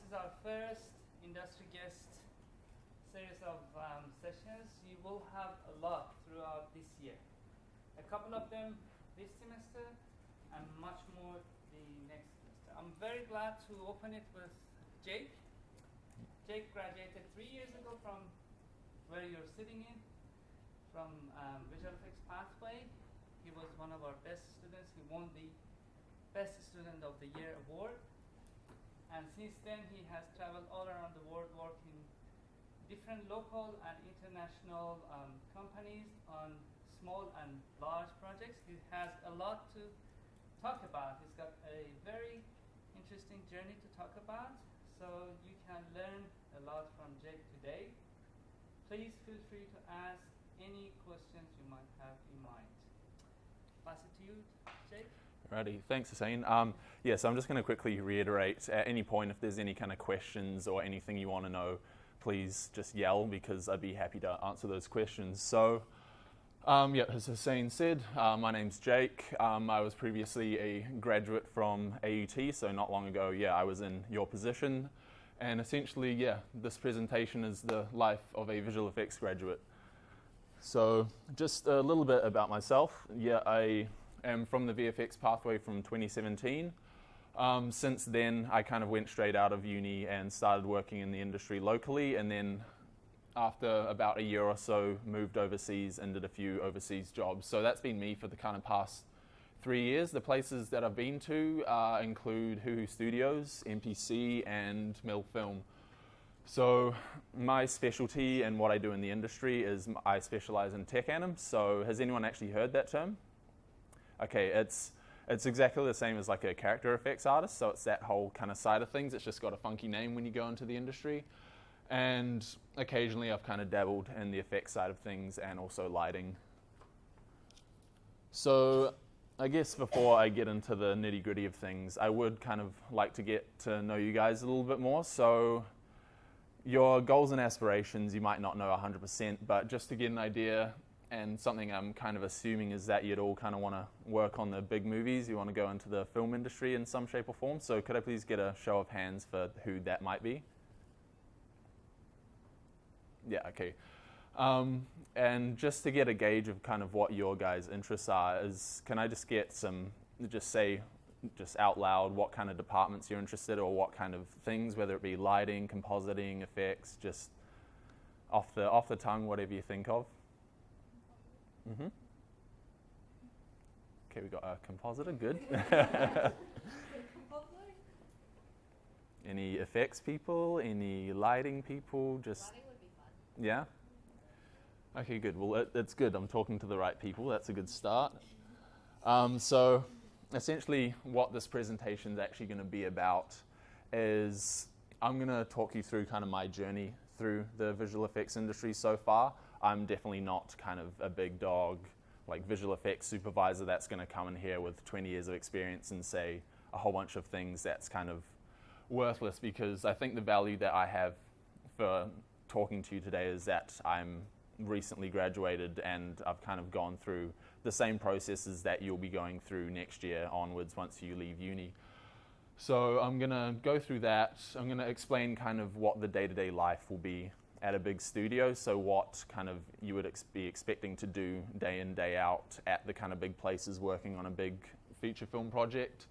is our first industry guest series of sessions. You will have a lot throughout this year. A couple of them this semester and much more the next semester. I'm very glad to open it with Jake. Jake graduated 3 years ago from where you're sitting in, from Visual Effects Pathway. He was one of our best students. He won the Best Student of the Year award. And since then, he has traveled all around the world working different local and international companies on small and large projects. He has a lot to talk about. He's got a very interesting journey to talk about. So you can learn a lot from Jake today. Please feel free to ask any questions you might have in mind. Pass it to you, Jake. Alrighty, thanks, Hussein. So I'm just going to quickly reiterate, at any point, if there's any kind of questions or anything you want to know, please just yell, because I'd be happy to answer those questions. So, as Hussein said, my name's Jake. I was previously a graduate from AUT, so not long ago, I was in your position. And essentially, this presentation is the life of a visual effects graduate. So, just a little bit about myself. I am from the VFX pathway from 2017. Since then, I kind of went straight out of uni and started working in the industry locally, and then after about a year or so, moved overseas and did a few overseas jobs. So that's been me for the kind of past 3 years. The places that I've been to include Hoo Studios, MPC, and Mill Film. So my specialty and what I do in the industry is I specialize in tech anim. So has anyone actually heard that term? Okay, it's exactly the same as like a character effects artist, so it's that whole kind of side of things. It's just got a funky name when you go into the industry. And occasionally I've kind of dabbled in the effects side of things and also lighting. So I guess before I get into the nitty-gritty of things, I would kind of like to get to know you guys a little bit more. So your goals and aspirations, you might not know 100%, but just to get an idea, and something I'm kind of assuming is that you'd all kind of want to work on the big movies. You want to go into the film industry in some shape or form. So could I please get a show of hands for who that might be? Yeah, okay. And just to get a gauge of kind of what your guys' interests are, can I just get just out loud what kind of departments you're interested in, or what kind of things, whether it be lighting, compositing, effects, just off the tongue, whatever you think of. Mm-hmm. Okay, we got a compositor, good. Any effects people, any lighting people, just... Lighting would be fun. Yeah? Okay, good. Well, it's good. I'm talking to the right people. That's a good start. So essentially what this presentation is actually going to be about is I'm going to talk you through kind of my journey through the visual effects industry so far. I'm definitely not kind of a big dog, like visual effects supervisor that's going to come in here with 20 years of experience and say a whole bunch of things that's kind of worthless, because I think the value that I have for talking to you today is that I'm recently graduated and I've kind of gone through the same processes that you'll be going through next year onwards once you leave uni. So I'm going to go through that. I'm going to explain kind of what the day-to-day life will be at a big studio, so what kind of you would be expecting to do day in, day out at the kind of big places working on a big feature film project,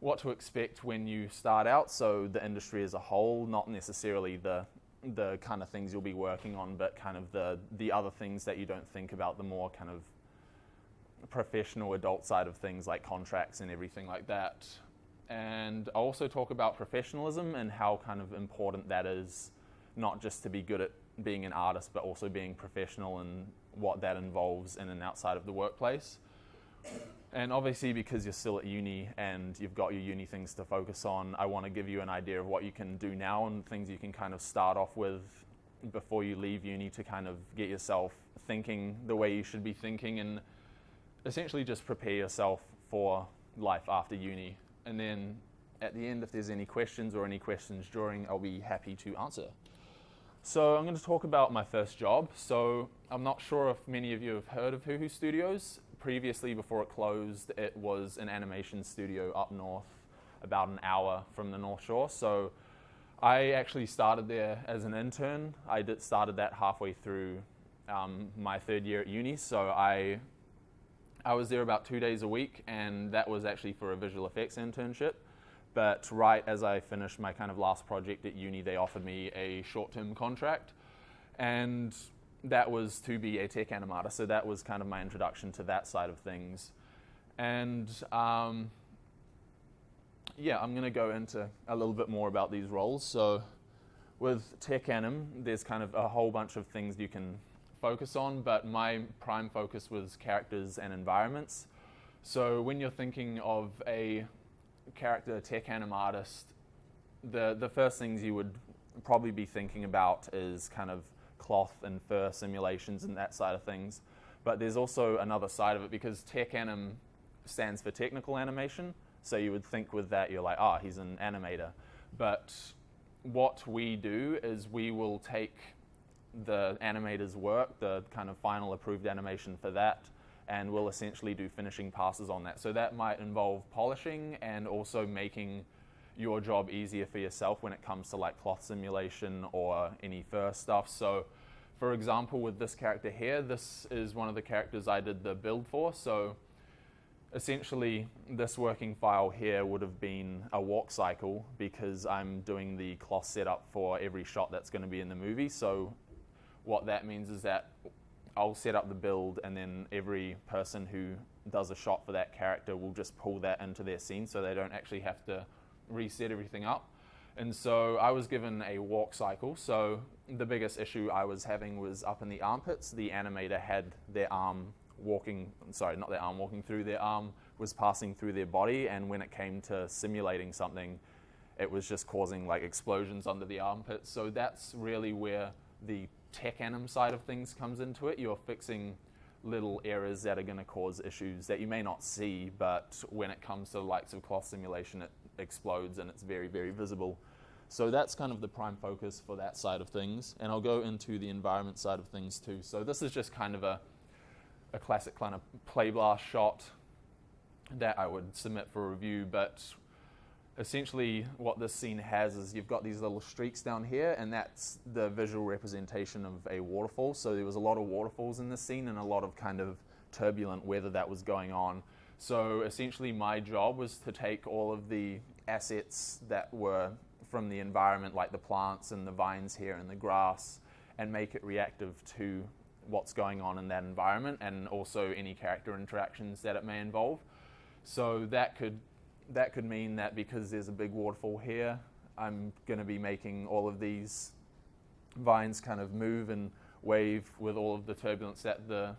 what to expect when you start out, so the industry as a whole, not necessarily the kind of things you'll be working on, but kind of the other things that you don't think about, the more kind of professional adult side of things like contracts and everything like that. And I'll also talk about professionalism and how kind of important that is, not just to be good at being an artist, but also being professional and what that involves in and outside of the workplace. And obviously, because you're still at uni and you've got your uni things to focus on, I want to give you an idea of what you can do now and things you can kind of start off with before you leave uni to kind of get yourself thinking the way you should be thinking, and essentially just prepare yourself for life after uni. And then at the end, if there's any questions or any questions during, I'll be happy to answer. So I'm going to talk about my first job. So I'm not sure if many of you have heard of Hoo Studios. Previously, before it closed, it was an animation studio up north, about an hour from the North Shore. So I actually started there as an intern. Started that halfway through my third year at uni, so I was there about 2 days a week, and that was actually for a visual effects internship. But right as I finished my kind of last project at uni, they offered me a short-term contract, and that was to be a tech animator. So that was kind of my introduction to that side of things. And yeah, I'm going to go into a little bit more about these roles. So with tech anim, there's kind of a whole bunch of things you can focus on, but my prime focus was characters and environments. So when you're thinking of a character tech anim artist, the first things you would probably be thinking about is kind of cloth and fur simulations and that side of things. But there's also another side of it, because tech anim stands for technical animation. So you would think with that, you're like, he's an animator. But what we do is we will take the animator's work, the kind of final approved animation for that, and we'll essentially do finishing passes on that. So that might involve polishing and also making your job easier for yourself when it comes to like cloth simulation or any fur stuff. So for example, with this character here, this is one of the characters I did the build for. So essentially this working file here would have been a walk cycle, because I'm doing the cloth setup for every shot that's going to be in the movie. So what that means is that I'll set up the build, and then every person who does a shot for that character will just pull that into their scene, so they don't actually have to reset everything up. And so I was given a walk cycle. So the biggest issue I was having was up in the armpits. The animator had their arm through their arm was passing through their body, and when it came to simulating something, it was just causing like explosions under the armpits. So that's really where the tech anim side of things comes into it. You're fixing little errors that are going to cause issues that you may not see, but when it comes to the likes of cloth simulation, it explodes and it's very, very visible. So that's kind of the prime focus for that side of things. And I'll go into the environment side of things too. So this is just kind of a classic kind of play blast shot that I would submit for review, but essentially what this scene has is you've got these little streaks down here, and that's the visual representation of a waterfall. So there was a lot of waterfalls in this scene and a lot of kind of turbulent weather that was going on. So essentially my job was to take all of the assets that were from the environment, like the plants and the vines here and the grass, and make it reactive to what's going on in that environment, and also any character interactions that it may involve. So that could mean that because there's a big waterfall here, I'm going to be making all of these vines kind of move and wave with all of the turbulence that the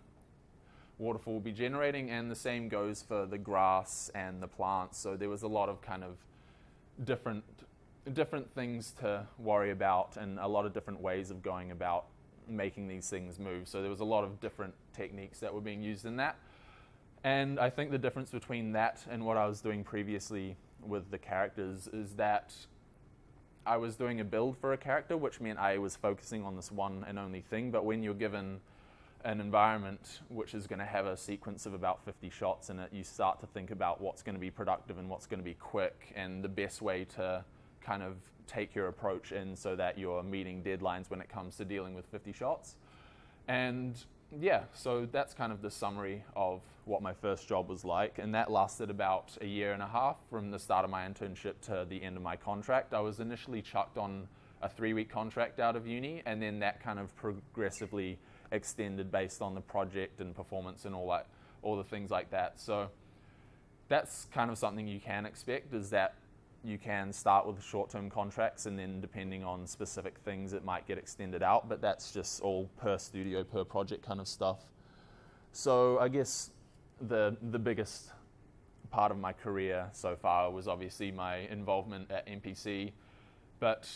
waterfall will be generating, and the same goes for the grass and the plants. So there was a lot of kind of different things to worry about, and a lot of different ways of going about making these things move. So there was a lot of different techniques that were being used in that. And I think the difference between that and what I was doing previously with the characters is that I was doing a build for a character, which meant I was focusing on this one and only thing. But when you're given an environment which is going to have a sequence of about 50 shots in it, you start to think about what's going to be productive and what's going to be quick, and the best way to kind of take your approach in so that you're meeting deadlines when it comes to dealing with 50 shots. And yeah, so that's kind of the summary of what my first job was like, and that lasted about a year and a half from the start of my internship to the end of my contract. I was initially chucked on a 3-week contract out of uni, and then that kind of progressively extended based on the project and performance and all the things like that. So that's kind of something you can expect, is that you can start with short-term contracts, and then depending on specific things it might get extended out, but that's just all per studio, per project kind of stuff. So I guess the biggest part of my career so far was obviously my involvement at NPC. But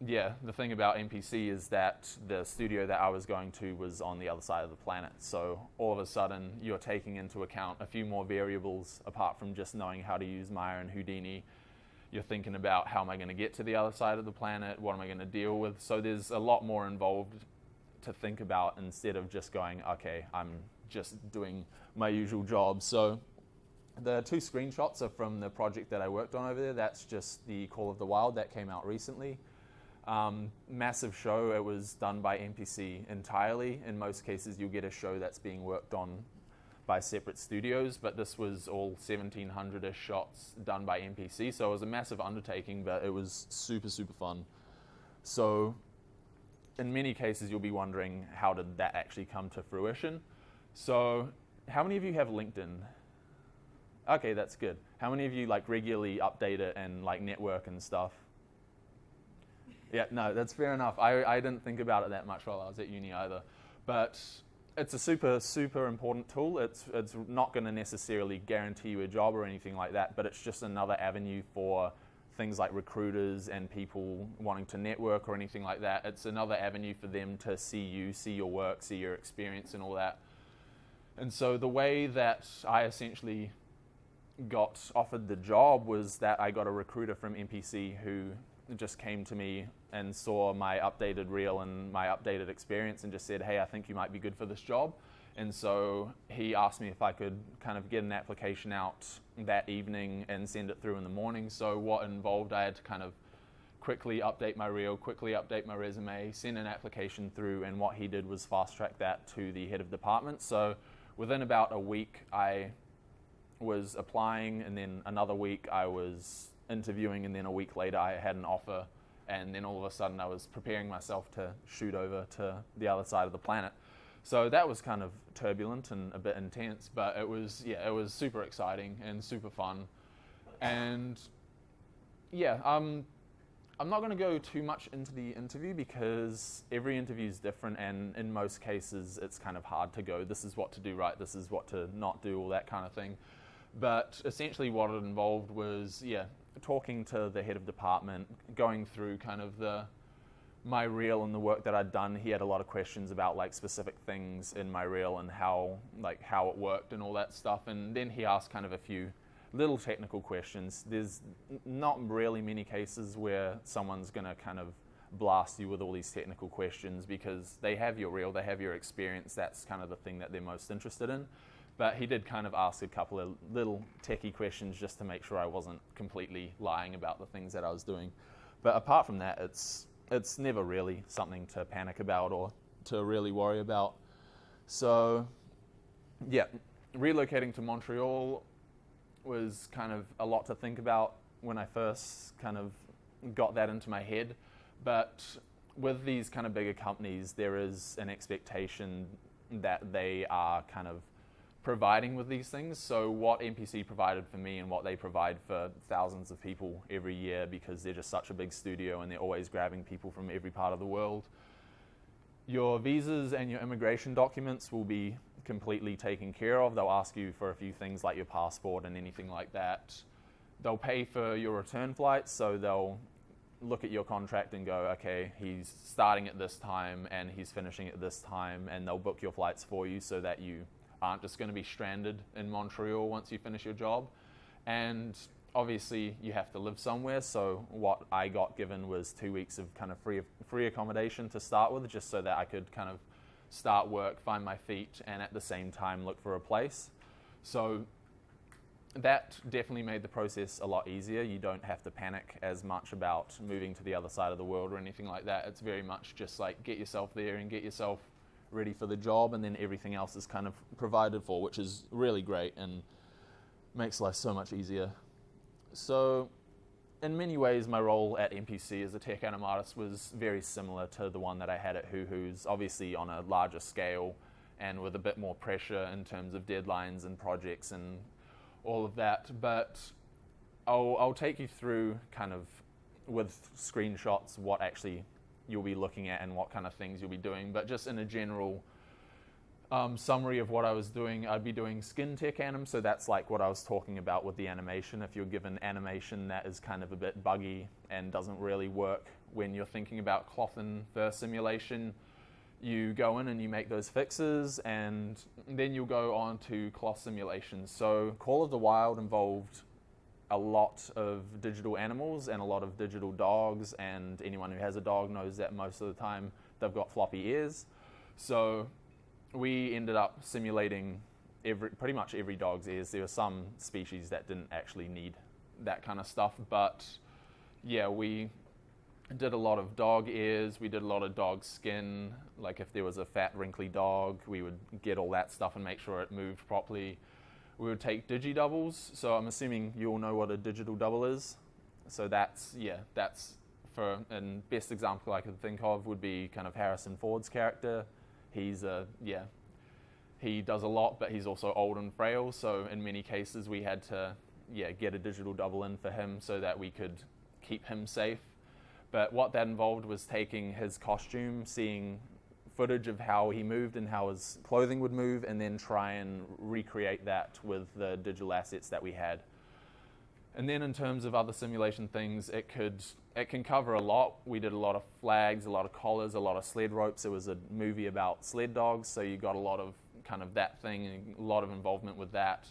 yeah, the thing about NPC is that the studio that I was going to was on the other side of the planet. So all of a sudden you're taking into account a few more variables apart from just knowing how to use Maya and Houdini. You're thinking about, how am I going to get to the other side of the planet? What am I going to deal with? So there's a lot more involved to think about, instead of just going, okay, I'm just doing my usual job. So the 2 screenshots are from the project that I worked on over there. That's just the Call of the Wild that came out recently. Massive show. It was done by NPC entirely. In most cases, you'll get a show that's being worked on by separate studios, but this was all 1700-ish shots done by NPC, so it was a massive undertaking, but it was super, super fun. So in many cases, you'll be wondering, how did that actually come to fruition? So how many of you have LinkedIn? Okay, that's good. How many of you like regularly update it and like network and stuff? Yeah, no, that's fair enough. I didn't think about it that much while I was at uni either. But it's a super, super important tool. It's not going to necessarily guarantee you a job or anything like that, but it's just another avenue for things like recruiters and people wanting to network or anything like that. It's another avenue for them to see you, see your work, see your experience and all that. And so the way that I essentially got offered the job was that I got a recruiter from NPC who just came to me and saw my updated reel and my updated experience and just said, hey, I think you might be good for this job. And so he asked me if I could kind of get an application out that evening and send it through in the morning. So what involved, I had to kind of quickly update my reel, quickly update my resume, send an application through, and what he did was fast track that to the head of department. So within about a week, I was applying, and then another week I was interviewing, and then a week later I had an offer, and then all of a sudden I was preparing myself to shoot over to the other side of the planet. So that was kind of turbulent and a bit intense, but it was super exciting and super fun. And yeah, I'm not going to go too much into the interview because every interview is different, and in most cases it's kind of hard to go, this is what to do right, this is what to not do, all that kind of thing. But essentially what it involved was, talking to the head of department, going through kind of my reel and the work that I'd done. He had a lot of questions about like specific things in my reel and how it worked and all that stuff. And then he asked kind of a few little technical questions. There's not really many cases where someone's going to kind of blast you with all these technical questions because they have your reel, they have your experience. That's kind of the thing that they're most interested in. But he did kind of ask a couple of little techie questions just to make sure I wasn't completely lying about the things that I was doing. But apart from that, it's never really something to panic about or to really worry about. So, yeah, relocating to Montreal was kind of a lot to think about when I first kind of got that into my head. But with these kind of bigger companies, there is an expectation that they are kind of providing with these things. So what NPC provided for me and what they provide for thousands of people every year, because they're just such a big studio and they're always grabbing people from every part of the world, your visas and your immigration documents will be completely taken care of. They'll ask you for a few things like your passport and anything like that. They'll pay for your return flights, so they'll look at your contract and go, okay, he's starting at this time and he's finishing at this time, and they'll book your flights for you so that you aren't just going to be stranded in Montreal once you finish your job. And obviously you have to live somewhere, so what I got given was 2 weeks of kind of free accommodation to start with, just so that I could kind of start work, find my feet, and at the same time look for a place. So that definitely made the process a lot easier. You don't have to panic as much about moving to the other side of the world or anything like that. It's very much just like get yourself there and get yourself ready for the job, and then everything else is kind of provided for, which is really great and makes life so much easier. So in many ways, my role at NPC as a tech anim artist was very similar to the one that I had at Who's, obviously on a larger scale and with a bit more pressure in terms of deadlines and projects and all of that. But I'll take you through kind of with screenshots what actually you'll be looking at and what kind of things you'll be doing. But just in a general summary of what I was doing, I'd be doing skin tech anim, so that's like what I was talking about with the animation. If you're given animation that is kind of a bit buggy and doesn't really work when you're thinking about cloth and fur simulation, you go in and you make those fixes, and then you'll go on to cloth simulations. So Call of the Wild involved a lot of digital animals and a lot of digital dogs, and anyone who has a dog knows that most of the time they've got floppy ears. So we ended up simulating pretty much every dog's ears. There were some species that didn't actually need that kind of stuff, but yeah, we did a lot of dog ears, we did a lot of dog skin, like if there was a fat wrinkly dog, we would get all that stuff and make sure it moved properly. We would take digi-doubles, so I'm assuming you all know what a digital double is. So that's for, and best example I could think of would be kind of Harrison Ford's character. He's he does a lot, but he's also old and frail, so in many cases we had to get a digital double in for him so that we could keep him safe. But what that involved was taking his costume, seeing footage of how he moved and how his clothing would move, and then try and recreate that with the digital assets that we had. And then in terms of other simulation things, it can cover a lot. We did a lot of flags, a lot of collars, a lot of sled ropes. It was a movie about sled dogs, so you got a lot of kind of that thing and a lot of involvement with that.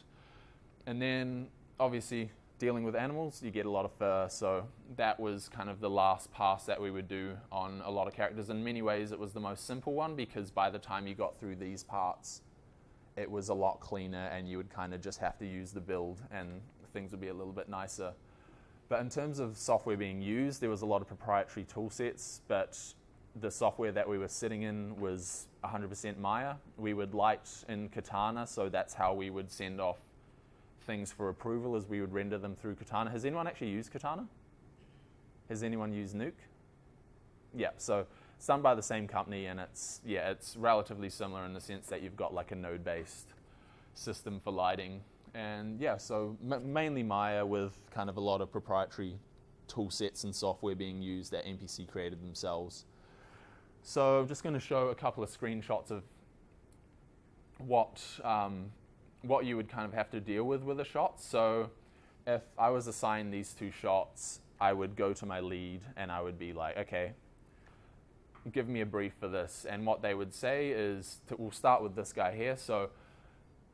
And then obviously dealing with animals, you get a lot of fur, so that was kind of the last pass that we would do on a lot of characters. In many ways it was the most simple one, because by the time you got through these parts it was a lot cleaner and you would kind of just have to use the build and things would be a little bit nicer. But in terms of software being used, there was a lot of proprietary tool sets, but the software that we were sitting in was 100% Maya. We would light in Katana, so that's how we would send off things for approval, as we would render them through Katana. Has anyone actually used Katana? Has anyone used Nuke? Yeah, so it's done by the same company, and it's relatively similar in the sense that you've got like a node-based system for lighting. And yeah, so mainly Maya with kind of a lot of proprietary tool sets and software being used that NPC created themselves. So I'm just going to show a couple of screenshots of what you would kind of have to deal with a shot. So if I was assigned these two shots, I would go to my lead and I would be like, okay, give me a brief for this. And what they would say is, we'll start with this guy here. So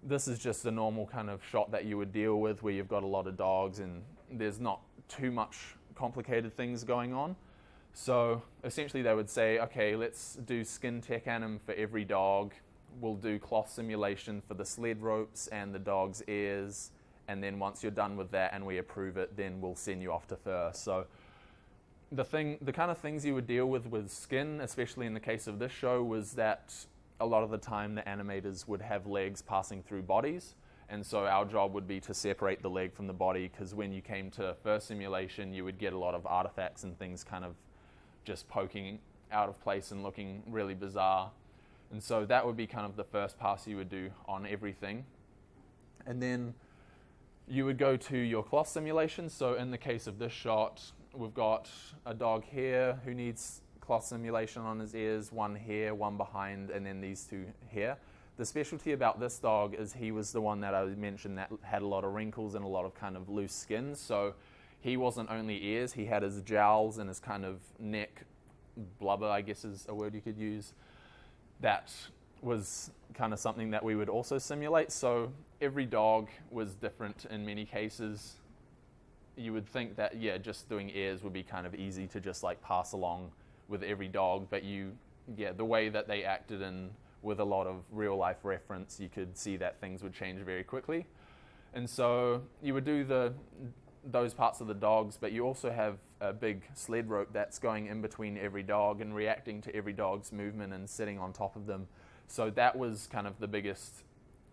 this is just a normal kind of shot that you would deal with where you've got a lot of dogs and there's not too much complicated things going on. So essentially they would say, okay, let's do skin tech anim for every dog. We'll do cloth simulation for the sled ropes and the dog's ears. And then once you're done with that and we approve it, then we'll send you off to fur. So the kind of things you would deal with skin, especially in the case of this show, was that a lot of the time the animators would have legs passing through bodies. And so our job would be to separate the leg from the body, because when you came to fur simulation, you would get a lot of artifacts and things kind of just poking out of place and looking really bizarre. And so that would be kind of the first pass you would do on everything. And then you would go to your cloth simulation. So in the case of this shot, we've got a dog here who needs cloth simulation on his ears, one here, one behind, and then these two here. The specialty about this dog is he was the one that I mentioned that had a lot of wrinkles and a lot of kind of loose skin. So he wasn't only ears, he had his jowls and his kind of neck blubber, I guess is a word you could use. That was kind of something that we would also simulate. So every dog was different in many cases. You would think that, just doing ears would be kind of easy to just like pass along with every dog, but the way that they acted in with a lot of real life reference, you could see that things would change very quickly. And so you would do those parts of the dogs, but you also have a big sled rope that's going in between every dog and reacting to every dog's movement and sitting on top of them. So that was kind of the biggest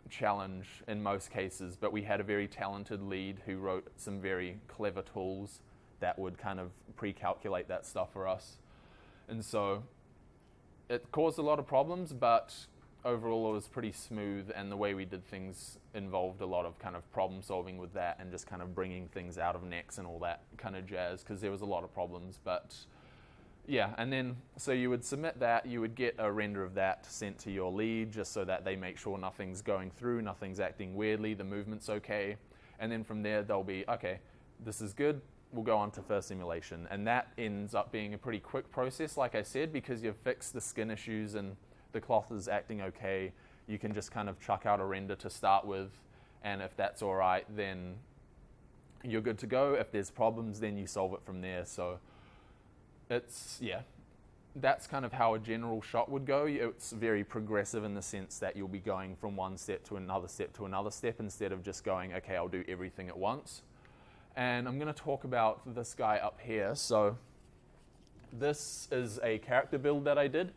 challenge in most cases, but we had a very talented lead who wrote some very clever tools that would kind of pre-calculate that stuff for us. And so it caused a lot of problems, but overall it was pretty smooth, and the way we did things involved a lot of kind of problem solving with that and just kind of bringing things out of necks and all that kind of jazz, because there was a lot of problems. But yeah, and then so you would submit that, you would get a render of that sent to your lead just so that they make sure nothing's going through, nothing's acting weirdly, the movement's okay. And then from there they'll be, okay, this is good, we'll go on to first simulation. And that ends up being a pretty quick process, like I said, because you've fixed the skin issues and the cloth is acting okay. You can just kind of chuck out a render to start with, and if that's all right, then you're good to go. If there's problems, then you solve it from there. So that's kind of how a general shot would go. It's very progressive in the sense that you'll be going from one step to another step to another step, instead of just going, okay, I'll do everything at once. And I'm going to talk about this guy up here. So This is a character build that I did.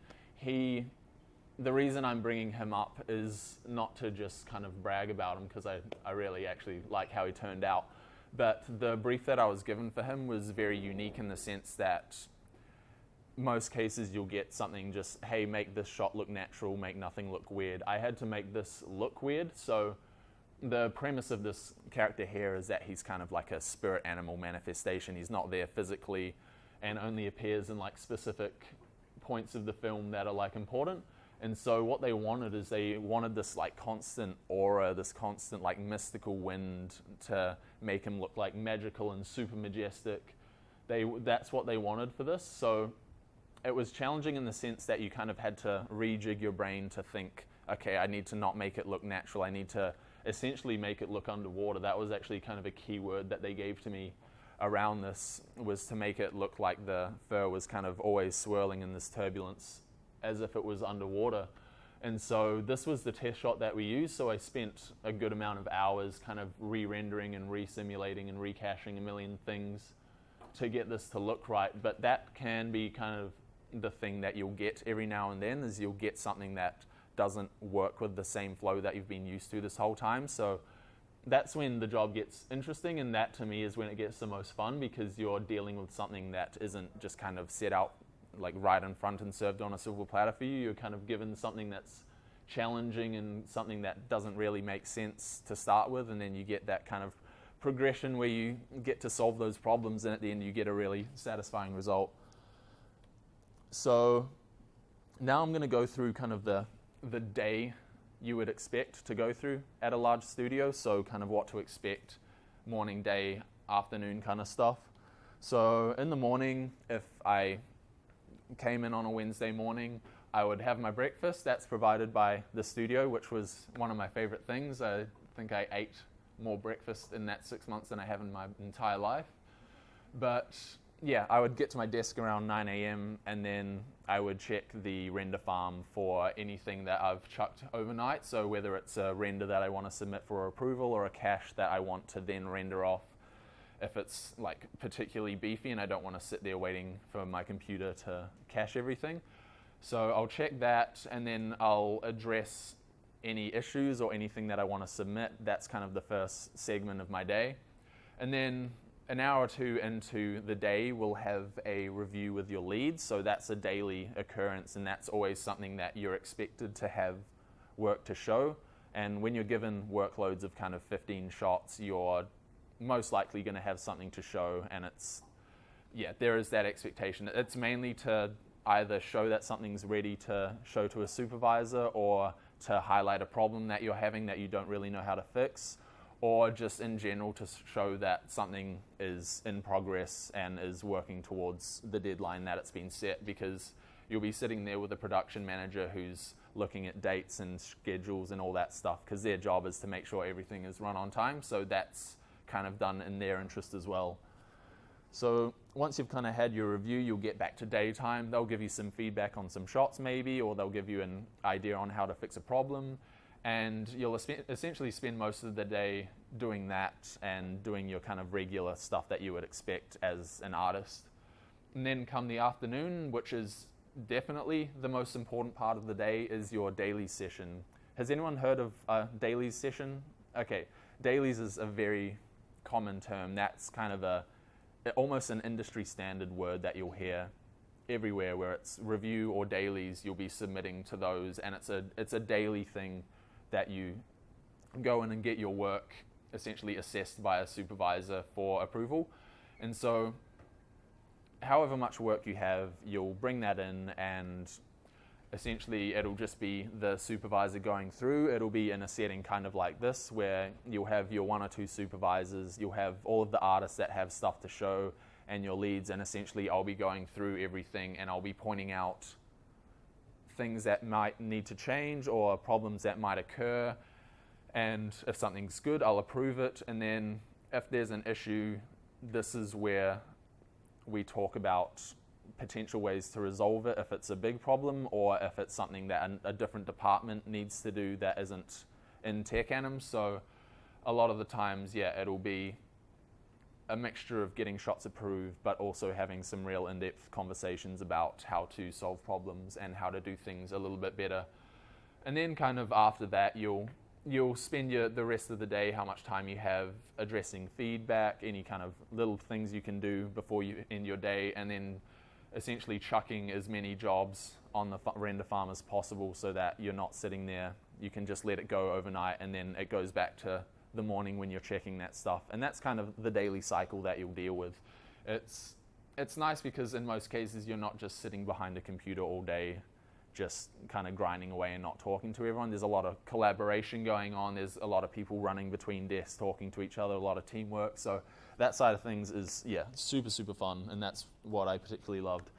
The reason I'm bringing him up is not to just kind of brag about him, because I really actually like how he turned out. But the brief that I was given for him was very unique in the sense that most cases you'll get something just, hey, make this shot look natural, make nothing look weird. I had to make this look weird. So the premise of this character here is that he's kind of like a spirit animal manifestation. He's not there physically and only appears in like specific points of the film that are like important. And so what they wanted is they wanted this like constant aura, this constant like mystical wind to make him look like magical and super majestic. That's what they wanted for this. So it was challenging in the sense that you kind of had to rejig your brain to think, okay, I need to not make it look natural. I need to essentially make it look underwater. That was actually kind of a key word that they gave to me around this, was to make it look like the fur was kind of always swirling in this turbulence as if it was underwater. And so this was the test shot that we used. So I spent a good amount of hours kind of re-rendering and re-simulating and recaching a million things to get this to look right. But that can be kind of the thing that you'll get every now and then, is you'll get something that doesn't work with the same flow that you've been used to this whole time. So that's when the job gets interesting, and that to me is when it gets the most fun, because you're dealing with something that isn't just kind of set out like right in front and served on a silver platter for you. You're kind of given something that's challenging and something that doesn't really make sense to start with, and then you get that kind of progression where you get to solve those problems, and at the end you get a really satisfying result. So now I'm going to go through kind of the day you would expect to go through at a large studio, so kind of what to expect, morning, day, afternoon kind of stuff. So in the morning, if I came in on a Wednesday morning, I would have my breakfast. That's provided by the studio, which was one of my favorite things. I think I ate more breakfast in that 6 months than I have in my entire life. But yeah, I would get to my desk around 9 a.m. and then I would check the render farm for anything that I've chucked overnight. So whether it's a render that I want to submit for approval or a cache that I want to then render off, if it's like particularly beefy and I don't want to sit there waiting for my computer to cache everything. So I'll check that, and then I'll address any issues or anything that I want to submit. That's kind of the first segment of my day. And then an hour or two into the day, we'll have a review with your leads. So that's a daily occurrence, and that's always something that you're expected to have work to show. And when you're given workloads of kind of 15 shots, you're most likely going to have something to show, and there is that expectation. It's mainly to either show that something's ready to show to a supervisor, or to highlight a problem that you're having that you don't really know how to fix, or just in general to show that something is in progress and is working towards the deadline that it's been set, because you'll be sitting there with a production manager who's looking at dates and schedules and all that stuff, because their job is to make sure everything is run on time. So that's kind of done in their interest as well. So once you've kind of had your review, you'll get back to daytime. They'll give you some feedback on some shots maybe, or they'll give you an idea on how to fix a problem. And you'll essentially spend most of the day doing that and doing your kind of regular stuff that you would expect as an artist. And then come the afternoon, which is definitely the most important part of the day, is your daily session. Has anyone heard of a daily session? Okay, dailies is a very common term. That's kind of almost an industry standard word that you'll hear everywhere, where it's review or dailies. You'll be submitting to those, and it's a daily thing that you go in and get your work essentially assessed by a supervisor for approval. And so however much work you have, you'll bring that in, and essentially it'll just be the supervisor going through. It'll be in a setting kind of like this, where you'll have your one or two supervisors, you'll have all of the artists that have stuff to show, and your leads, and essentially I'll be going through everything, and I'll be pointing out things that might need to change or problems that might occur. And if something's good, I'll approve it. And then if there's an issue, this is where we talk about potential ways to resolve it, if it's a big problem or if it's something that a different department needs to do that isn't in tech anim. So a lot of the times, it'll be a mixture of getting shots approved, but also having some real in-depth conversations about how to solve problems and how to do things a little bit better. And then kind of after that, you'll spend the rest of the day, how much time you have addressing feedback, any kind of little things you can do before you end your day, and then essentially chucking as many jobs on the render farm as possible so that you're not sitting there. You can just let it go overnight, and then it goes back to the morning when you're checking that stuff. And that's kind of the daily cycle that you'll deal with. It's nice because in most cases you're not just sitting behind a computer all day just kind of grinding away and not talking to everyone. There's a lot of collaboration going on. There's a lot of people running between desks, talking to each other, a lot of teamwork. So that side of things is, yeah, super, super fun, and that's what I particularly loved.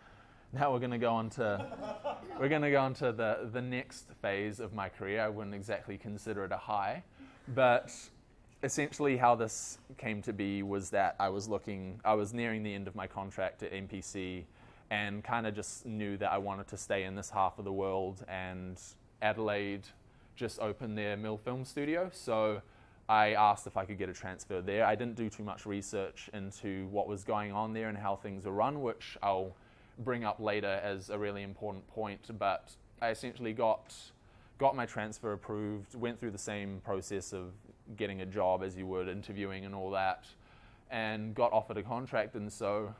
Now we're going to go on to the next phase of my career. I wouldn't exactly consider it a high, but essentially how this came to be was that I was nearing the end of my contract at MPC and kind of just knew that I wanted to stay in this half of the world, and Adelaide just opened their mill film studio, so I asked if I could get a transfer there. I didn't do too much research into what was going on there and how things were run, which I'll bring up later as a really important point, but I essentially got my transfer approved, went through the same process of getting a job as you would, interviewing and all that, and got offered a contract. And so,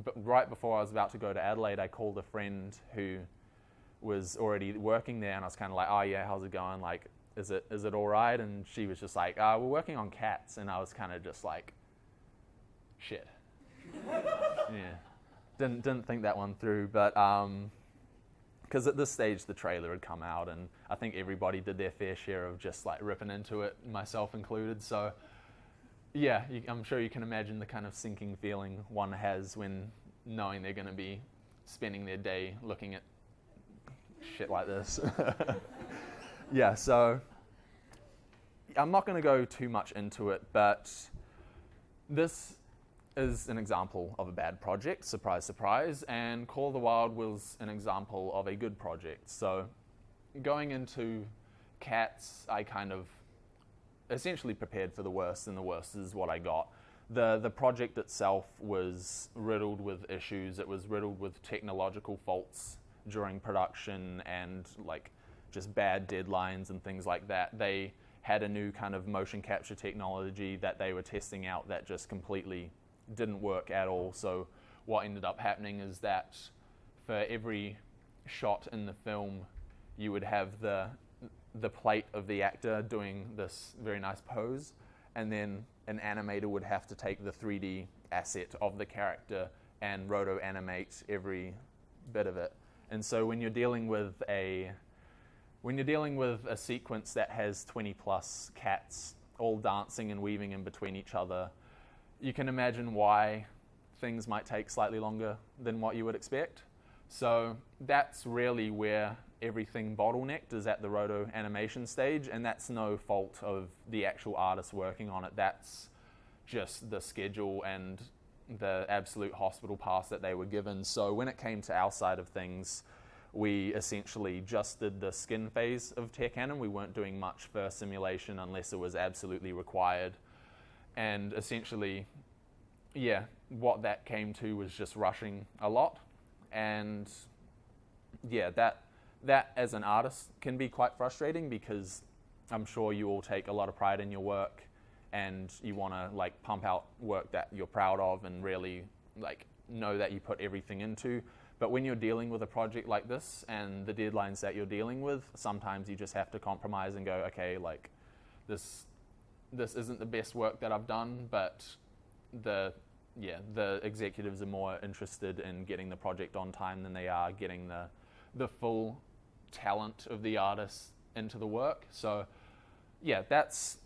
but right before I was about to go to Adelaide, I called a friend who was already working there, and I was kind of like, oh yeah, how's it going? Like, is it all right? And she was just like, we're working on cats. And I was kind of just like, shit. Yeah. Didn't think that one through, but because at this stage the trailer had come out, and I think everybody did their fair share of just like ripping into it, myself included. So yeah, I'm sure you can imagine the kind of sinking feeling one has when knowing they're going to be spending their day looking at shit like this. Yeah, so I'm not going to go too much into it, but this is an example of a bad project, surprise, surprise, and Call of the Wild was an example of a good project. So going into cats, I kind of essentially prepared for the worst, and the worst is what I got. The project itself was riddled with issues. It was riddled with technological faults during production and like just bad deadlines and things like that. They had a new kind of motion capture technology that they were testing out that just completely didn't work at all. So what ended up happening is that for every shot in the film, you would have the plate of the actor doing this very nice pose, and then an animator would have to take the 3D asset of the character and roto animate every bit of it. And so when you're dealing with a sequence that has 20 plus cats all dancing and weaving in between each other, you can imagine why things might take slightly longer than what you would expect. So that's really where everything bottlenecked, is at the roto animation stage, and that's no fault of the actual artists working on it. That's just the schedule and the absolute hospital pass that they were given. So when it came to our side of things, we essentially just did the skin phase of Tech Canon. We weren't doing much for simulation unless it was absolutely required. And essentially, yeah, what that came to was just rushing a lot. And yeah, that as an artist can be quite frustrating, because I'm sure you all take a lot of pride in your work and you want to like pump out work that you're proud of and really like know that you put everything into. But when you're dealing with a project like this and the deadlines that you're dealing with, sometimes you just have to compromise and go, okay, like this isn't the best work that I've done, but the executives are more interested in getting the project on time than they are getting the full talent of the artist into the work. So yeah, that's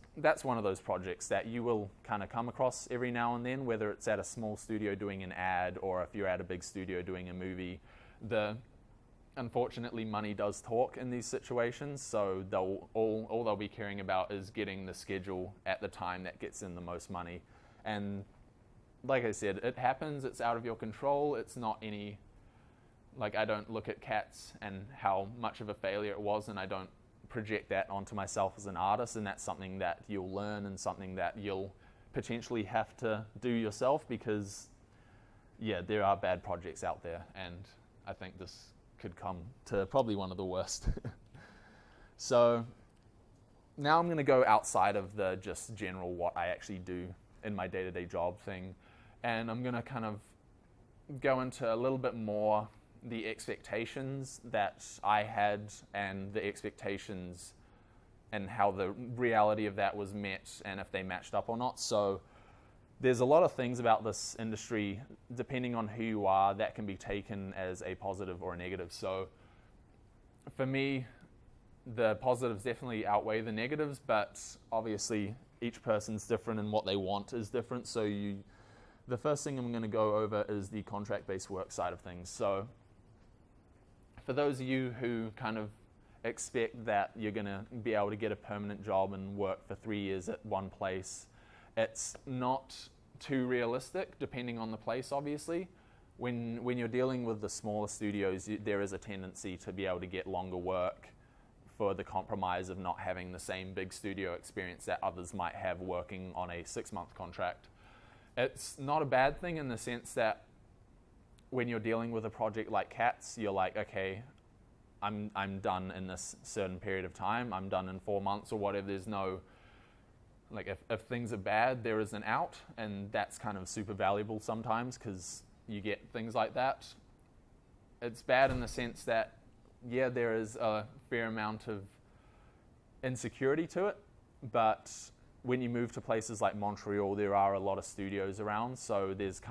one of those projects that you will kind of come across every now and then, whether it's at a small studio doing an ad or if you're at a big studio doing a movie. Unfortunately, money does talk in these situations, so all they'll be caring about is getting the schedule at the time that gets in the most money. And like I said, it happens, it's out of your control. It's not any, like, I don't look at Cats and how much of a failure it was, and I don't project that onto myself as an artist, and that's something that you'll learn and something that you'll potentially have to do yourself, because yeah, there are bad projects out there, and I think this could come to probably one of the worst. So now I'm going to go outside of the just general what I actually do in my day-to-day job thing, and I'm going to kind of go into a little bit more the expectations that I had and the expectations and how the reality of that was met and if they matched up or not. So there's a lot of things about this industry, depending on who you are, that can be taken as a positive or a negative. So for me, the positives definitely outweigh the negatives, but obviously each person's different and what they want is different. So the first thing I'm going to go over is the contract-based work side of things. So for those of you who kind of expect that you're going to be able to get a permanent job and work for 3 years at one place, it's not too realistic, depending on the place, obviously. When you're dealing with the smaller studios, there is a tendency to be able to get longer work for the compromise of not having the same big studio experience that others might have working on a 6-month contract. It's not a bad thing in the sense that when you're dealing with a project like Cats, you're like, okay, I'm done in this certain period of time. I'm done in 4 months or whatever. There's no, like, if things are bad, there is an out, and that's kind of super valuable sometimes because you get things like that. It's bad in the sense that, yeah, there is a fair amount of insecurity to it, but when you move to places like Montreal, there are a lot of studios around, so there's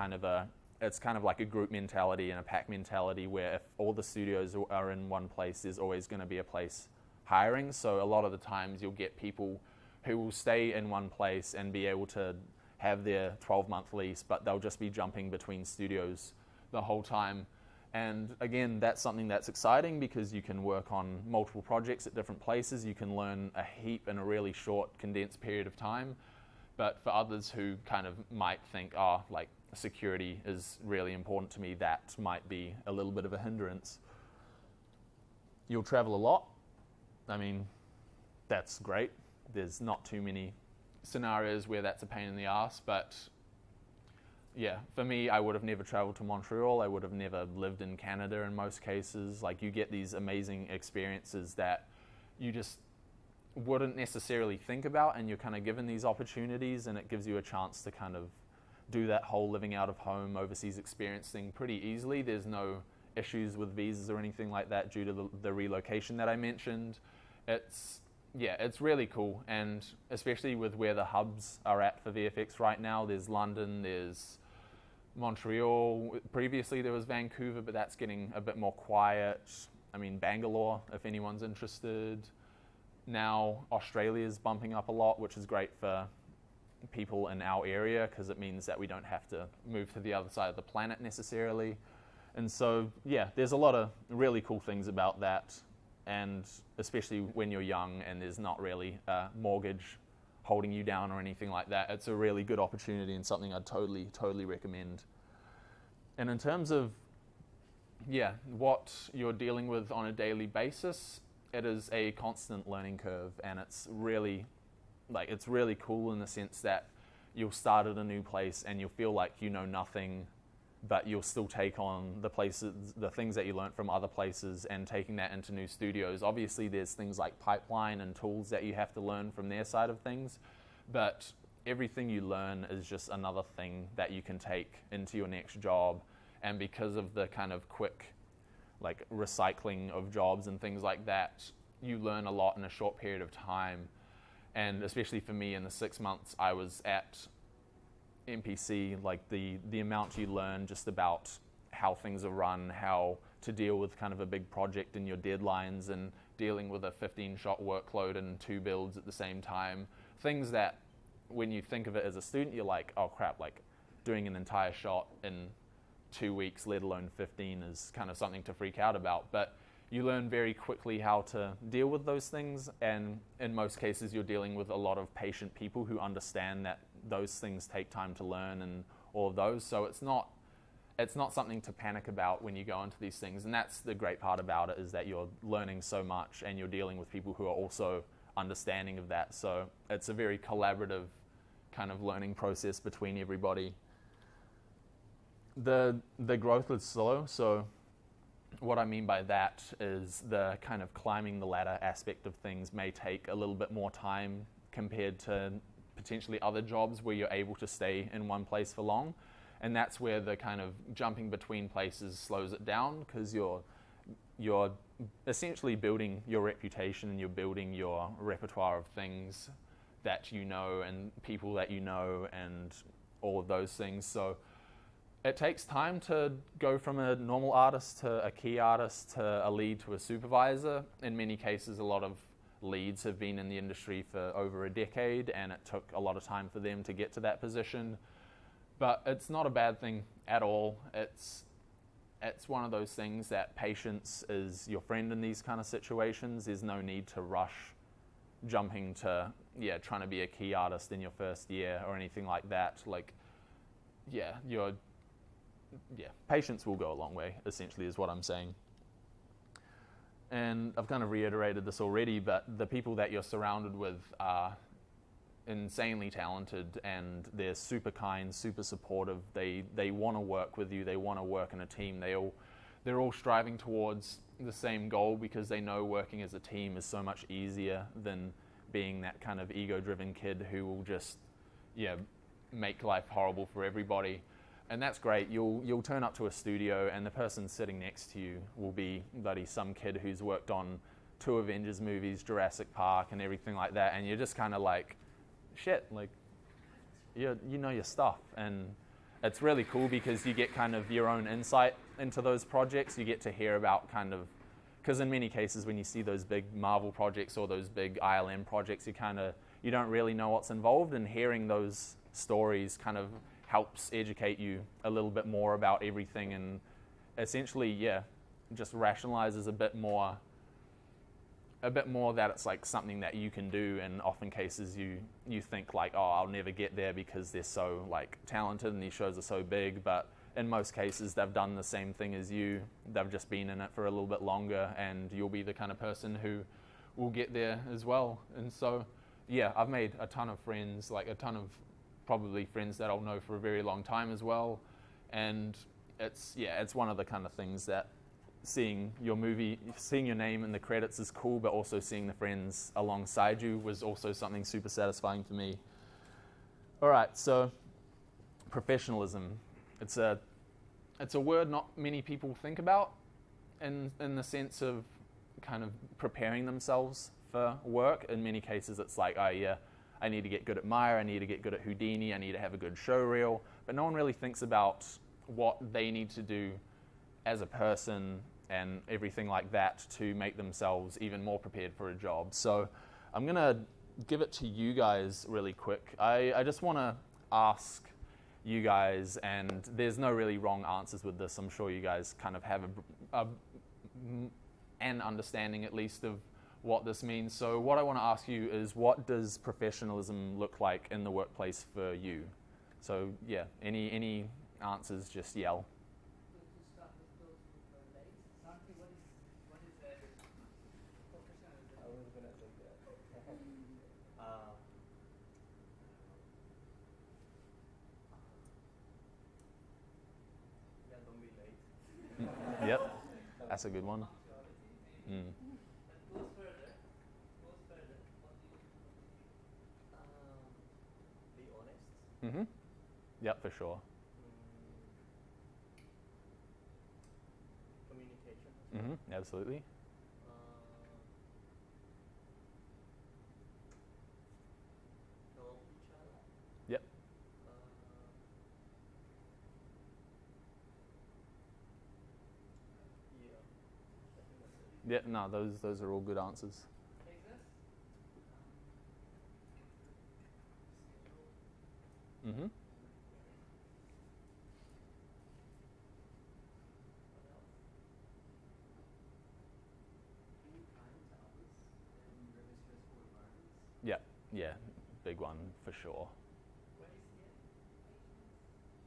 it's kind of like a group mentality and a pack mentality where if all the studios are in one place, there's always going to be a place hiring. So a lot of the times you'll get people who will stay in one place and be able to have their 12-month lease, but they'll just be jumping between studios the whole time. And again, that's something that's exciting because you can work on multiple projects at different places. You can learn a heap in a really short, condensed period of time. But for others who kind of might think, like security is really important to me, that might be a little bit of a hindrance. You'll travel a lot. I mean, that's great. There's not too many scenarios where that's a pain in the ass, but yeah, for me, I would have never traveled to Montreal. I would have never lived in Canada in most cases. Like, you get these amazing experiences that you just wouldn't necessarily think about, and you're kind of given these opportunities, and it gives you a chance to kind of do that whole living out of home overseas experience thing pretty easily. There's no issues with visas or anything like that due to the relocation that I mentioned. It's really cool, and especially with where the hubs are at for VFX right now. There's London, there's Montreal. Previously there was Vancouver, but that's getting a bit more quiet. I mean, Bangalore, if anyone's interested. Now Australia's bumping up a lot, which is great for people in our area because it means that we don't have to move to the other side of the planet necessarily. And so, yeah, there's a lot of really cool things about that, and especially when you're young and there's not really a mortgage holding you down or anything like that, it's a really good opportunity and something I'd totally recommend. And in terms of, what you're dealing with on a daily basis, it is a constant learning curve, and it's really cool in the sense that you'll start at a new place and you'll feel like you know nothing, but you'll still take on the things that you learned from other places and taking that into new studios. Obviously, there's things like pipeline and tools that you have to learn from their side of things, but everything you learn is just another thing that you can take into your next job. And because of the kind of quick, like, recycling of jobs and things like that, you learn a lot in a short period of time. And especially for me, in the 6 months I was at MPC, like the amount you learn just about how things are run, how to deal with kind of a big project and your deadlines, and dealing with a 15-shot workload and 2 builds at the same time. Things that when you think of it as a student, you're like, oh crap, like doing an entire shot in 2 weeks, let alone 15, is kind of something to freak out about. But you learn very quickly how to deal with those things, and in most cases you're dealing with a lot of patient people who understand that those things take time to learn and all of those. So it's not something to panic about when you go into these things, and that's the great part about it, is that you're learning so much and you're dealing with people who are also understanding of that. So it's a very collaborative kind of learning process between everybody. The growth is slow, so what I mean by that is the kind of climbing the ladder aspect of things may take a little bit more time compared to potentially other jobs where you're able to stay in one place for long. And that's where the kind of jumping between places slows it down, because you're essentially building your reputation and you're building your repertoire of things that you know and people that you know and all of those things. So it takes time to go from a normal artist to a key artist to a lead to a supervisor. In many cases, a lot of leads have been in the industry for over a decade, and it took a lot of time for them to get to that position. But it's not a bad thing at all. It's one of those things that patience is your friend in these kind of situations. There's no need to rush jumping to, trying to be a key artist in your first year or anything like that. Like, patience will go a long way, essentially, is what I'm saying. And I've kind of reiterated this already, but the people that you're surrounded with are insanely talented, and they're super kind, super supportive. They want to work with you. They want to work in a team. They're all striving towards the same goal, because they know working as a team is so much easier than being that kind of ego-driven kid who will just make life horrible for everybody. And that's great. You'll turn up to a studio and the person sitting next to you will be some kid who's worked on 2 Avengers movies, Jurassic Park and everything like that, and you're just kind of like, shit, like, you know your stuff. And it's really cool because you get kind of your own insight into those projects. You get to hear about because in many cases when you see those big Marvel projects or those big ILM projects, you don't really know what's involved, and hearing those stories kind of helps educate you a little bit more about everything, and essentially, just rationalizes a bit more that it's like something that you can do. And often cases you think like, oh, I'll never get there because they're so like talented and these shows are so big, but in most cases they've done the same thing as you. They've just been in it for a little bit longer, and you'll be the kind of person who will get there as well. And so I've made a ton of friends, like a ton of probably friends that I'll know for a very long time as well. And it's one of the kind of things that seeing your name in the credits is cool, but also seeing the friends alongside you was also something super satisfying for me. All right, so professionalism. It's a word not many people think about in the sense of kind of preparing themselves for work. In many cases, it's like, I need to get good at Maya, I need to get good at Houdini, I need to have a good show reel. But no one really thinks about what they need to do as a person and everything like that to make themselves even more prepared for a job. So I'm going to give it to you guys really quick. I just want to ask you guys, and there's no really wrong answers with this. I'm sure you guys kind of have an understanding at least of what this means. So what I want to ask you is, what does professionalism look like in the workplace for you? So any answers, just yell. To start with those who are late, Santi, what is professionalism? I was gonna say that. Don't be late. Yep, that's a good one. Mm. Goes further. What do you Be honest. Mm-hmm. Yep, for sure. Communication. Mm-hmm. Absolutely. Help each other. Yep. I think that's it. Yep. No, those are all good answers. Exist? Mm-hmm. Being kind to others in really stressful environments. Yeah, big one for sure. What is it?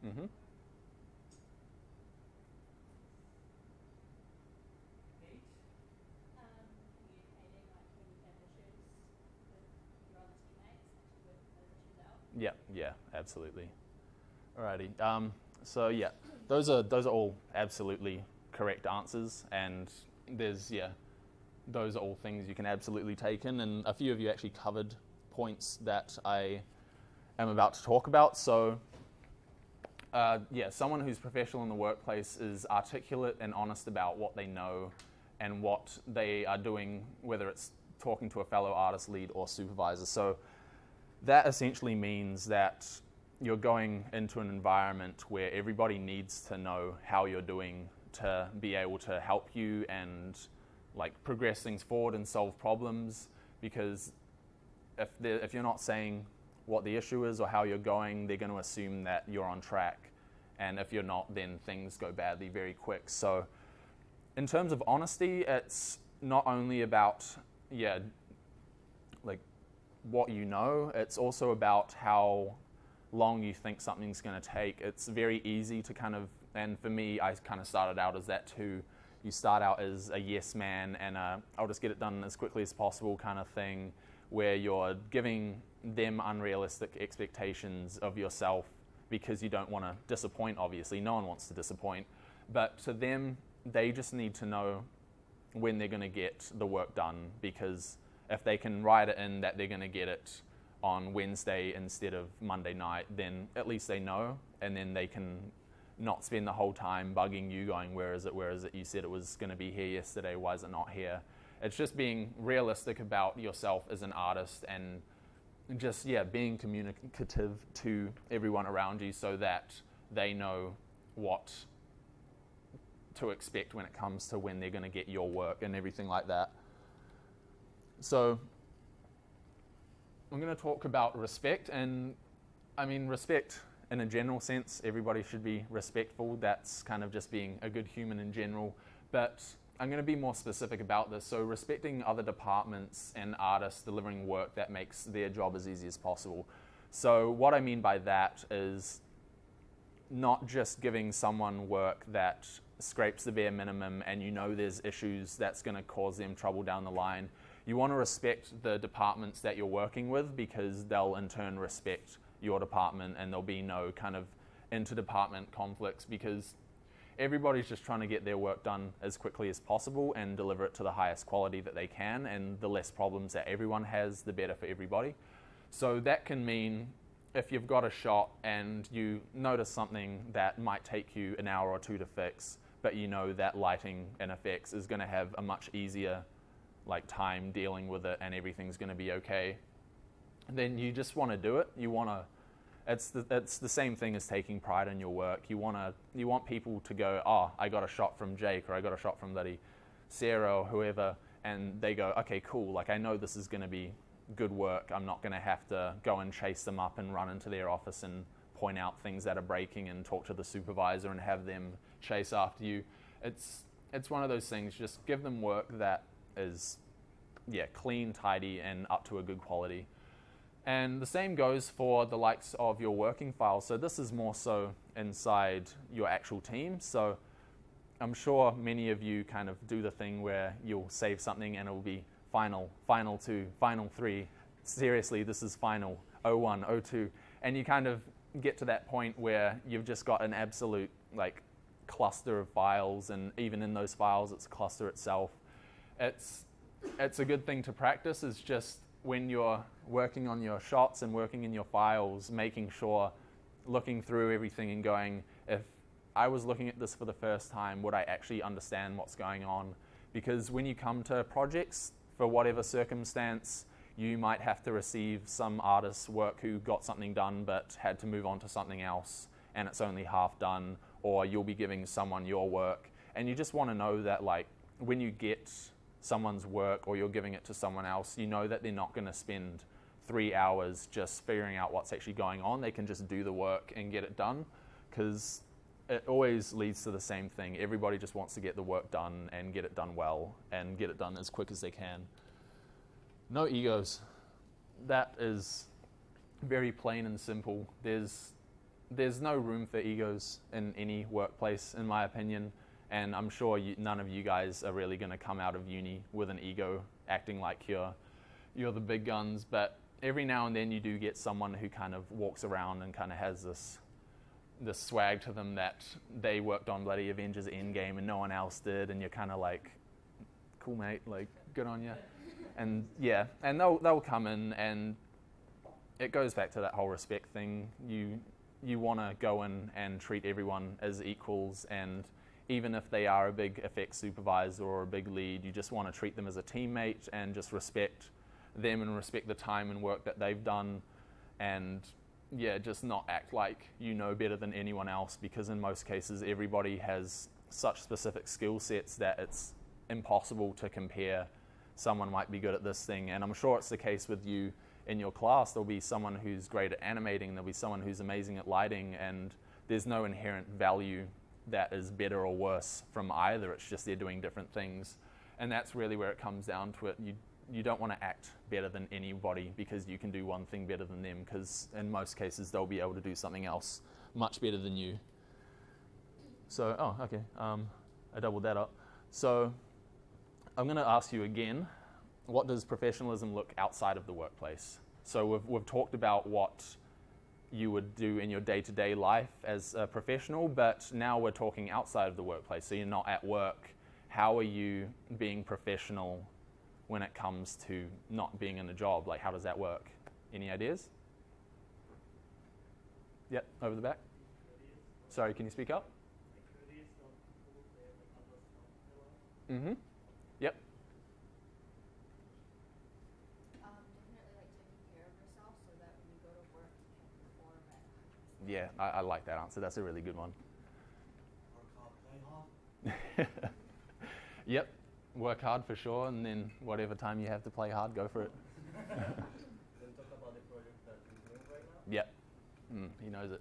Mm-hmm. H? Communicating, like when you have issues with your other teammates, actually working those issues out. Yeah, absolutely. Alrighty. So yeah, those are all absolutely correct answers, and those are all things you can absolutely take in, and a few of you actually covered points that I am about to talk about. So someone who's professional in the workplace is articulate and honest about what they know and what they are doing, whether it's talking to a fellow artist, lead, or supervisor. So that essentially means that you're going into an environment where everybody needs to know how you're doing to be able to help you and like progress things forward and solve problems, because if you're not saying what the issue is or how you're going, they're going to assume that you're on track, and if you're not, then things go badly very quick. So in terms of honesty, it's not only about like what you know, it's also about how long you think something's going to take. It's very easy to kind of, and for me, I kind of started out as that too. You start out as a yes man and I'll just get it done as quickly as possible kind of thing, where you're giving them unrealistic expectations of yourself because you don't want to disappoint, obviously. No one wants to disappoint. But to them, they just need to know when they're going to get the work done, because if they can write it in that they're going to get it on Wednesday instead of Monday night, then at least they know, and then they can not spend the whole time bugging you going, where is it, you said it was going to be here yesterday, why is it not here? It's just being realistic about yourself as an artist, and just being communicative to everyone around you so that they know what to expect when it comes to when they're going to get your work and everything like that. So I'm going to talk about respect, and I mean respect in a general sense. Everybody should be respectful. That's kind of just being a good human in general. But I'm going to be more specific about this. So respecting other departments and artists delivering work that makes their job as easy as possible. So what I mean by that is not just giving someone work that scrapes the bare minimum and you know there's issues that's going to cause them trouble down the line. You want to respect the departments that you're working with, because they'll in turn respect your department, and there'll be no kind of inter-department conflicts, because everybody's just trying to get their work done as quickly as possible and deliver it to the highest quality that they can, and the less problems that everyone has, the better for everybody. So that can mean if you've got a shot and you notice something that might take you an hour or two to fix, but you know that lighting and effects is going to have a much easier time dealing with it and everything's going to be okay, then you just want to do it. You want to. It's the same thing as taking pride in your work. You want people to go, oh, I got a shot from Jake, or I got a shot from bloody Sarah or whoever, and they go, okay, cool. I know this is going to be good work. I'm not going to have to go and chase them up and run into their office and point out things that are breaking and talk to the supervisor and have them chase after you. It's one of those things. Just give them work that is clean, tidy, and up to a good quality. And the same goes for the likes of your working files. So this is more so inside your actual team. So I'm sure many of you kind of do the thing where you'll save something and it'll be final 2, final 3. Seriously, this is final 01, 02. And you kind of get to that point where you've just got an absolute cluster of files, and even in those files, it's a cluster itself. It's a good thing to practice, is just when you're working on your shots and working in your files, making sure, looking through everything and going, if I was looking at this for the first time, would I actually understand what's going on? Because when you come to projects, for whatever circumstance, you might have to receive some artist's work who got something done but had to move on to something else and it's only half done, or you'll be giving someone your work. And you just want to know that when you get someone's work or you're giving it to someone else, you know that they're not going to spend 3 hours just figuring out what's actually going on. They can just do the work and get it done, because it always leads to the same thing. Everybody just wants to get the work done and get it done well and get it done as quick as they can. No egos. That is very plain and simple. There's no room for egos in any workplace, in my opinion. And I'm sure none of you guys are really going to come out of uni with an ego, acting like you're the big guns. But every now and then you do get someone who kind of walks around and kind of has this swag to them that they worked on bloody Avengers Endgame and no one else did, and you're kind of like, cool mate, like good on you. And yeah, and they'll come in, and it goes back to that whole respect thing. You want to go in and treat everyone as equals, and even if they are a big effects supervisor or a big lead, you just want to treat them as a teammate and just respect them and respect the time and work that they've done, and yeah, just not act like you know better than anyone else, because in most cases everybody has such specific skill sets that it's impossible to compare. Someone might be good at this thing, and I'm sure it's the case with you in your class. There'll be someone who's great at animating, there'll be someone who's amazing at lighting, and there's no inherent value that is better or worse from either. It's just they're doing different things, and that's really where it comes down to it. You don't want to act better than anybody because you can do one thing better than them, because in most cases they'll be able to do something else much better than you. So, okay, I doubled that up. So I'm going to ask you again, what does professionalism look outside of the workplace? So we've talked about what you would do in your day-to-day life as a professional, but now we're talking outside of the workplace. So you're not at work. How are you being professional when it comes to not being in a job? Like, how does that work? Any ideas? Yep, over the back. Sorry, can you speak up? Mm-hmm. Yep. Definitely like taking care of yourself so that when you go to work you can perform at. Yeah, I like that answer. That's a really good one. Work hard, play hard. Yep, work hard for sure, and then whatever time you have to play hard, go for it. Then talk about the project that you're doing right now. Yep, he knows it.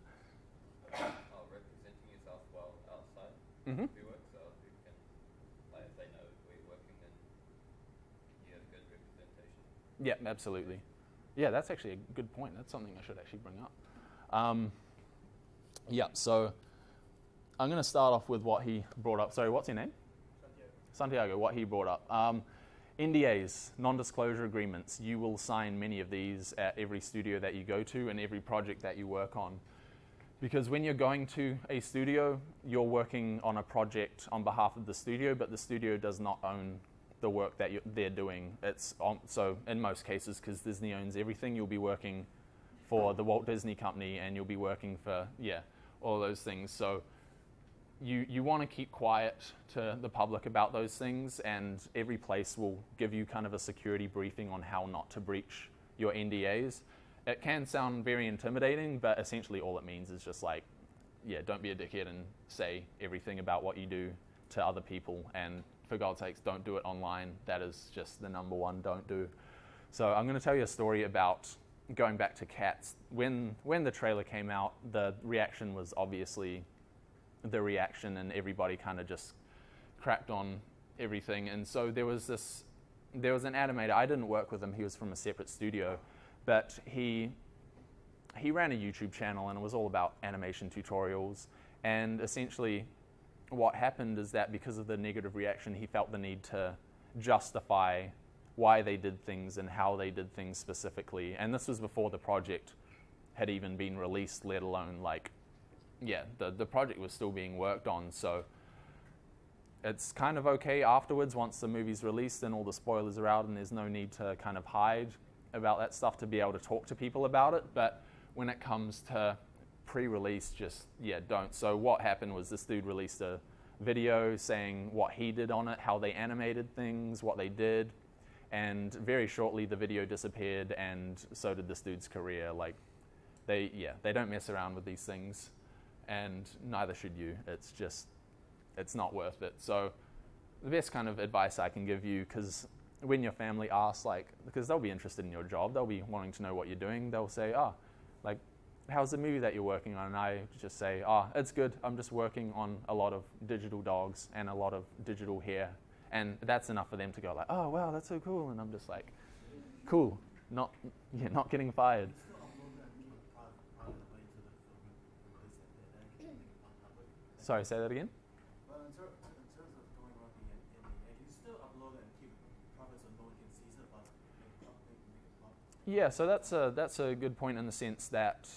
Representing yourself well outside Mm-hmm. of your work, so you can, like, if they know where you're working, then you have good representation. Yep, absolutely. Yeah, that's actually a good point. That's something I should actually bring up. Yeah, so I'm going to start off with what he brought up. Sorry, what's your name? Santiago, what he brought up. NDAs, non-disclosure agreements. You will sign many of these at every studio that you go to and every project that you work on. Because when you're going to a studio, you're working on a project on behalf of the studio, but the studio does not own the work that they're doing. So in most cases, because Disney owns everything, you'll be working for the Walt Disney Company, and you'll be working for, all those things. So you want to keep quiet to the public about those things, and every place will give you kind of a security briefing on how not to breach your NDAs. It can sound very intimidating, but essentially all it means is just like, don't be a dickhead and say everything about what you do to other people, and for God's sakes, don't do it online. That is just the number one don't do. So I'm going to tell you a story about going back to Cats. When the trailer came out, the reaction was obviously the reaction, and everybody kind of just crapped on everything. And so there was an animator. I didn't work with him. He was from a separate studio, but he ran a YouTube channel, and it was all about animation tutorials. And essentially what happened is that because of the negative reaction, he felt the need to justify why they did things and how they did things specifically. And this was before the project had even been released, let alone the project was still being worked on. So it's kind of okay afterwards once the movie's released and all the spoilers are out, and there's no need to kind of hide about that stuff to be able to talk to people about it. But when it comes to pre-release, just don't. So what happened was this dude released a video saying what he did on it, how they animated things, what they did, and very shortly the video disappeared, and so did this dude's career. Like they don't mess around with these things, and neither should you. It's not worth it. So the best kind of advice I can give you, because when your family asks, because they'll be interested in your job, they'll be wanting to know what you're doing, they'll say, how's the movie that you're working on? And I just say, it's good. I'm just working on a lot of digital dogs and a lot of digital hair. And that's enough for them to go like, oh, wow, that's so cool. And I'm just like, cool, not getting fired. Sorry, say that again? Well, in terms of going on the NDA, you still upload and keep private so no one can see it, but make it public. Yeah, so that's a good point in the sense that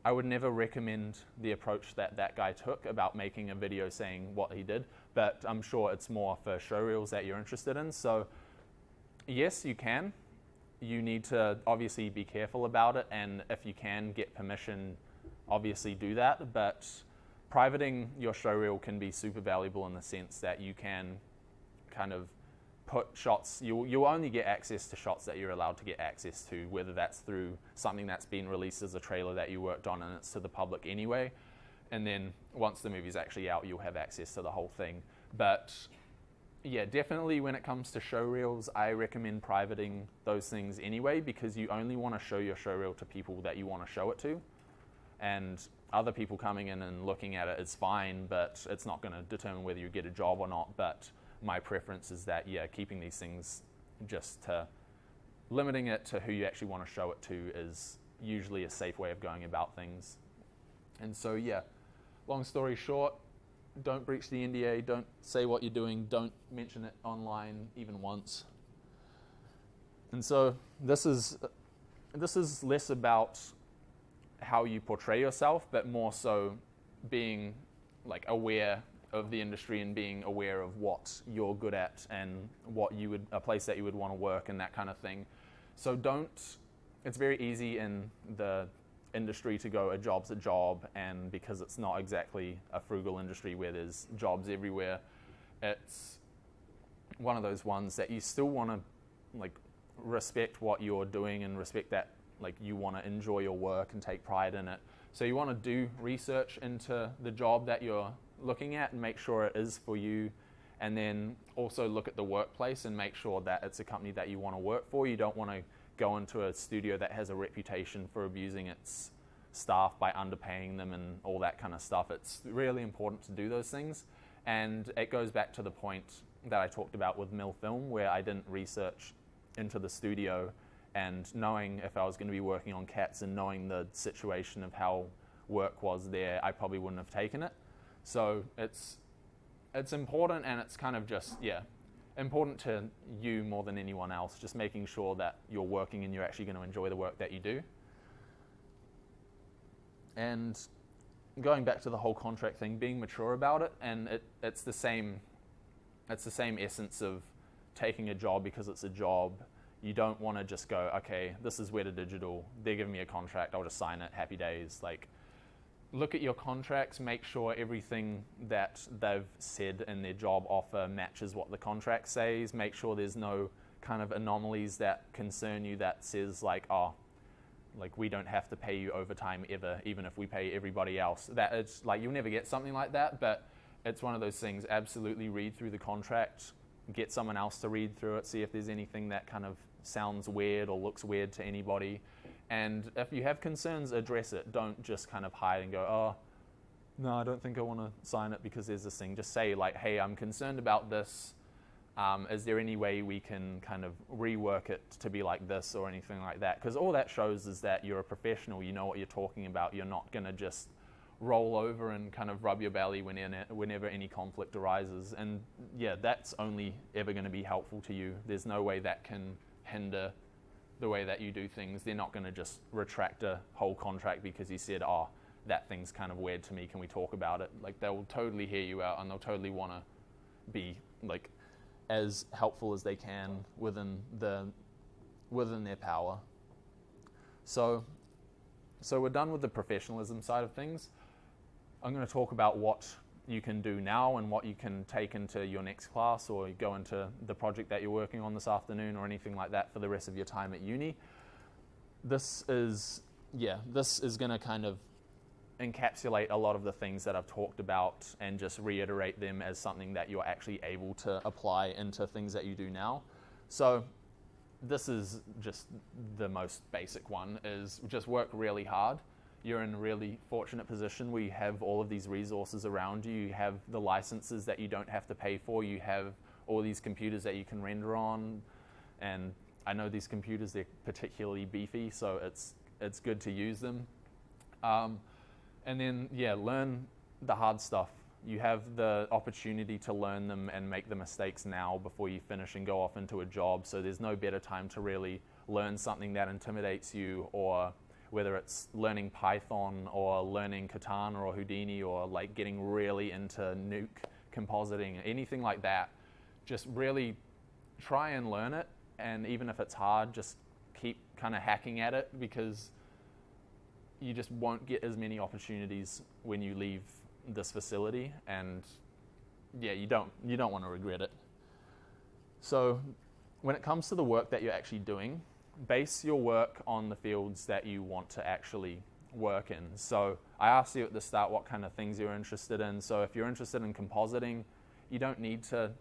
I would never recommend the approach that that guy took about making a video saying what he did, but I'm sure it's more for showreels that you're interested in. So yes, you can. You need to obviously be careful about it, and if you can get permission, obviously do that. But privating your showreel can be super valuable in the sense that you can kind of put shots, you'll only get access to shots that you're allowed to get access to, whether that's through something that's been released as a trailer that you worked on and it's to the public anyway. And then once the movie's actually out, you'll have access to the whole thing. But yeah, definitely when it comes to showreels, I recommend privating those things anyway, because you only want to show your showreel to people that you want to show it to. And other people coming in and looking at it is fine, but it's not going to determine whether you get a job or not. But my preference is that, yeah, keeping these things just to limiting it to who you actually want to show it to is usually a safe way of going about things. And so, yeah, long story short, don't breach the NDA, don't say what you're doing, don't mention it online even once. And so this is less about how you portray yourself, but more so being like aware of the industry and being aware of what you're good at and what a place that you would want to work and that kind of thing. So it's very easy in the industry to go a job's a job, and because it's not exactly a frugal industry where there's jobs everywhere, it's one of those ones that you still want to like respect what you're doing and respect that like you want to enjoy your work and take pride in it. So you want to do research into the job that you're looking at and make sure it is for you, and then also look at the workplace and make sure that it's a company that you want to work for. You don't want to go into a studio that has a reputation for abusing its staff by underpaying them and all that kind of stuff. It's really important to do those things, and it goes back to the point that I talked about with Mill Film, where I didn't research into the studio, and knowing if I was going to be working on cats and knowing the situation of how work was there, I probably wouldn't have taken it. So it's important, and it's kind of just, yeah, important to you more than anyone else, just making sure that you're working and you're actually going to enjoy the work that you do. And going back to the whole contract thing, being mature about it, and it's the same essence of taking a job because it's a job. You don't want to just go, okay, this is Weta Digital, they're giving me a contract, I'll just sign it, happy days. Like, look at your contracts, make sure everything that they've said in their job offer matches what the contract says. Make sure there's no kind of anomalies that concern you that says like, oh, like we don't have to pay you overtime ever, even if we pay everybody else. That it's like, you'll never get something like that, but it's one of those things. Absolutely read through the contract, get someone else to read through it, see if there's anything that kind of sounds weird or looks weird to anybody. And if you have concerns, address it. Don't just kind of hide and go, oh, no, I don't think I want to sign it because there's this thing. Just say like, hey, I'm concerned about this. Is there any way we can kind of rework it to be like this or anything like that? Because all that shows is that you're a professional. You know what you're talking about. You're not going to just roll over and kind of rub your belly whenever any conflict arises. And yeah, that's only ever going to be helpful to you. There's no way that can hinder the way that you do things. They're not going to just retract a whole contract because you said, oh, that thing's kind of weird to me, can we talk about it? Like, they'll totally hear you out, and they'll totally want to be like as helpful as they can within their power. So we're done with the professionalism side of things. I'm going to talk about what you can do now and what you can take into your next class or go into the project that you're working on this afternoon or anything like that for the rest of your time at uni. This is going to kind of encapsulate a lot of the things that I've talked about and just reiterate them as something that you're actually able to apply into things that you do now. So this is just the most basic one, is just work really hard. You're in a really fortunate position where you have all of these resources around you. You have the licenses that you don't have to pay for. You have all these computers that you can render on. And I know these computers, they're particularly beefy, so it's good to use them. And then, yeah, learn the hard stuff. You have the opportunity to learn them and make the mistakes now before you finish and go off into a job. So there's no better time to really learn something that intimidates you, or whether it's learning Python or learning Katana or Houdini, or like getting really into nuke compositing, anything like that, just really try and learn it. And even if it's hard, just keep kind of hacking at it, because you just won't get as many opportunities when you leave this facility. And yeah, you don't want to regret it. So when it comes to the work that you're actually doing, base your work on the fields that you want to actually work in. So I asked you at the start what kind of things you're interested in. So if you're interested in compositing, you don't need to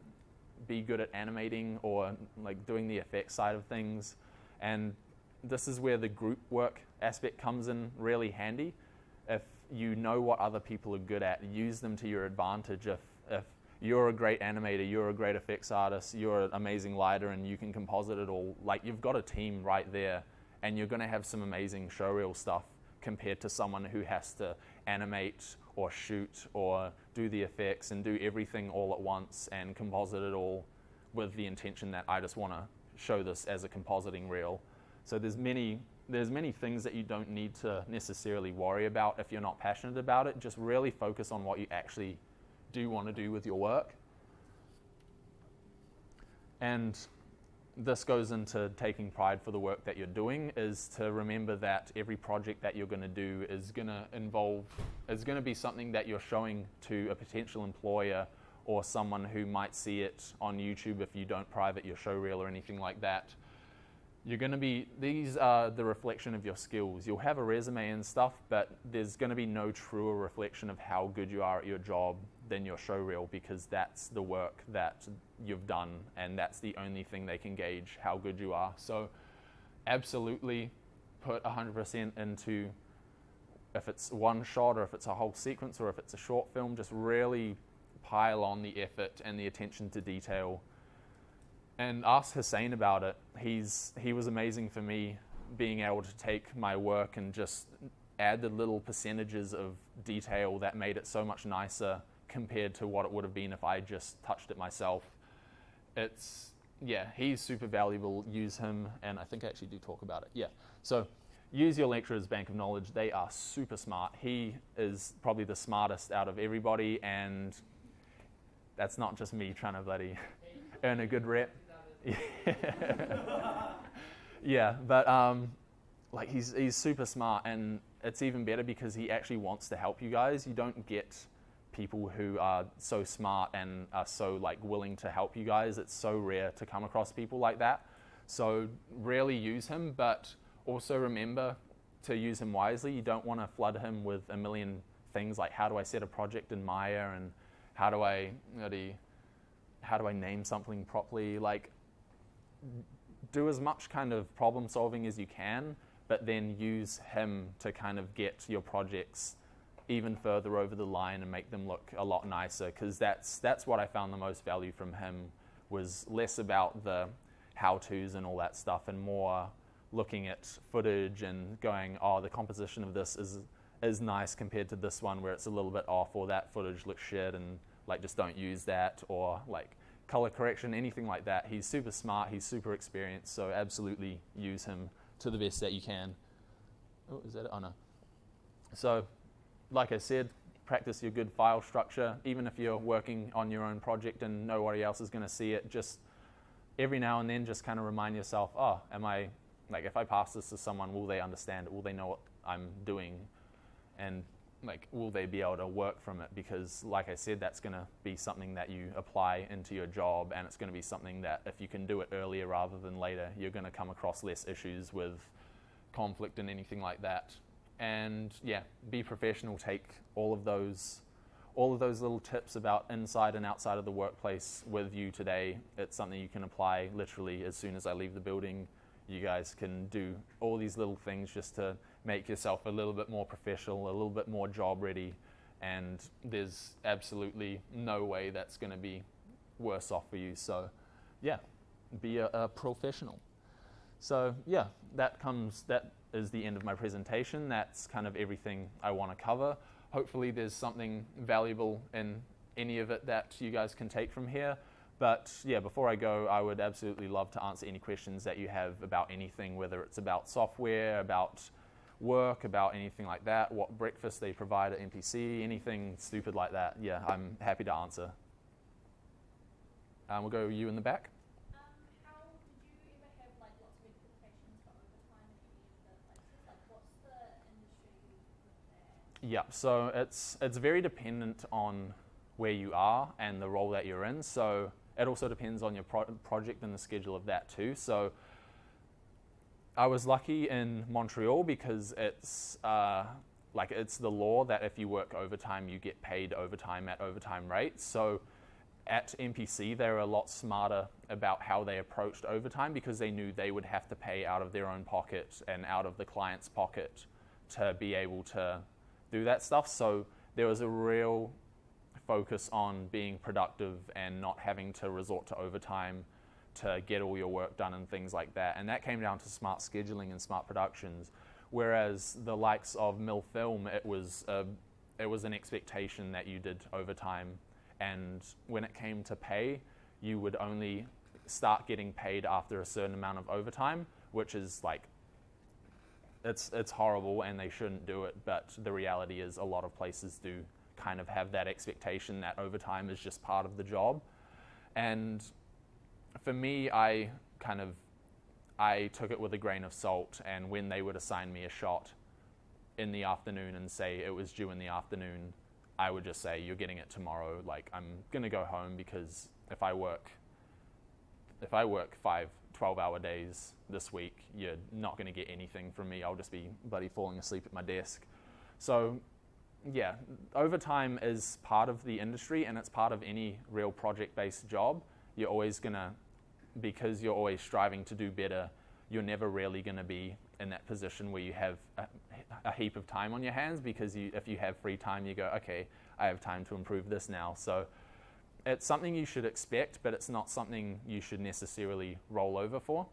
be good at animating or like doing the effects side of things. And this is where the group work aspect comes in really handy. If you know what other people are good at, use them to your advantage. If you're a great animator, you're a great effects artist, you're an amazing lighter, and you can composite it all, like, you've got a team right there, and you're going to have some amazing showreel stuff compared to someone who has to animate or shoot or do the effects and do everything all at once and composite it all with the intention that I just want to show this as a compositing reel. So there's many things that you don't need to necessarily worry about if you're not passionate about it. Just really focus on what you actually do want to do with your work. And this goes into taking pride for the work that you're doing, is to remember that every project that you're going to do is going to be something that you're showing to a potential employer or someone who might see it on YouTube if you don't private your showreel or anything like that. These are the reflection of your skills. You'll have a resume and stuff, but there's going to be no truer reflection of how good you are at your job than your showreel, because that's the work that you've done, and that's the only thing they can gauge how good you are. So absolutely put 100% into, if it's one shot or if it's a whole sequence or if it's a short film, just really pile on the effort and the attention to detail. And ask Hussein about it. He was amazing for me, being able to take my work and just add the little percentages of detail that made it so much nicer compared to what it would have been if I just touched it myself. He's super valuable. Use him, and I think I actually do talk about it. Yeah. So use your lecturer's bank of knowledge. They are super smart. He is probably the smartest out of everybody, and that's not just me trying to bloody earn a good rep. Yeah, but like he's super smart, and it's even better because he actually wants to help you guys. You don't get people who are so smart and are so like willing to help you guys. It's so rare to come across people like that. So really use him, but also remember to use him wisely. You don't want to flood him with a million things like, how do I set a project in Maya, and how do I name something properly? Like, do as much kind of problem solving as you can, but then use him to kind of get your projects even further over the line and make them look a lot nicer, because that's what I found the most value from him, was less about the how-tos and all that stuff and more looking at footage and going, oh, the composition of this is nice compared to this one where it's a little bit off, or that footage looks shit and like just don't use that, or like color correction, anything like that. He's super smart, he's super experienced, so absolutely use him to the best that you can. Oh, is that it? Oh no. So like I said, practice your good file structure. Even if you're working on your own project and nobody else is going to see it, just every now and then just kind of remind yourself, oh, if I pass this to someone, will they understand it? Will they know what I'm doing? And like, will they be able to work from it? Because like I said, that's going to be something that you apply into your job, and it's going to be something that if you can do it earlier rather than later, you're going to come across less issues with conflict and anything like that. And yeah, be professional. Take all of those little tips about inside and outside of the workplace with you today. It's something you can apply literally as soon as I leave the building. You guys can do all these little things just to make yourself a little bit more professional, a little bit more job ready, and there's absolutely no way that's going to be worse off for you. So yeah, be a professional. So yeah, that is the end of my presentation. That's kind of everything I want to cover. Hopefully there's something valuable in any of it that you guys can take from here. But yeah, before I go, I would absolutely love to answer any questions that you have about anything, whether it's about software, about work, about anything like that, what breakfast they provide at NPC, anything stupid like that. Yeah, I'm happy to answer. We'll go you in the back. How did you ever have like lots of expectations for overtime in any of the places? Like, what's the industry with that? Yeah, so it's very dependent on where you are and the role that you're in. So it also depends on your project and the schedule of that too. So I was lucky in Montreal because it's it's the law that if you work overtime, you get paid overtime at overtime rates. So at MPC, they were a lot smarter about how they approached overtime because they knew they would have to pay out of their own pocket and out of the client's pocket to be able to do that stuff. So there was a real focus on being productive and not having to resort to overtime to get all your work done and things like that. And that came down to smart scheduling and smart productions. Whereas the likes of Mill Film, it was an expectation that you did overtime. And when it came to pay, you would only start getting paid after a certain amount of overtime, which is like, it's horrible and they shouldn't do it. But the reality is a lot of places do kind of have that expectation that overtime is just part of the job. And for me, I took it with a grain of salt, and when they would assign me a shot in the afternoon and say it was due in the afternoon, I would just say, you're getting it tomorrow. Like, I'm gonna go home because if I work 5 12-hour days this week, you're not gonna get anything from me. I'll just be bloody falling asleep at my desk. So yeah, overtime is part of the industry and it's part of any real project-based job. You're always gonna, because you're always striving to do better, you're never really going to be in that position where you have a heap of time on your hands, because if you have free time, you go, okay, I have time to improve this now. So it's something you should expect, but it's not something you should necessarily roll over for.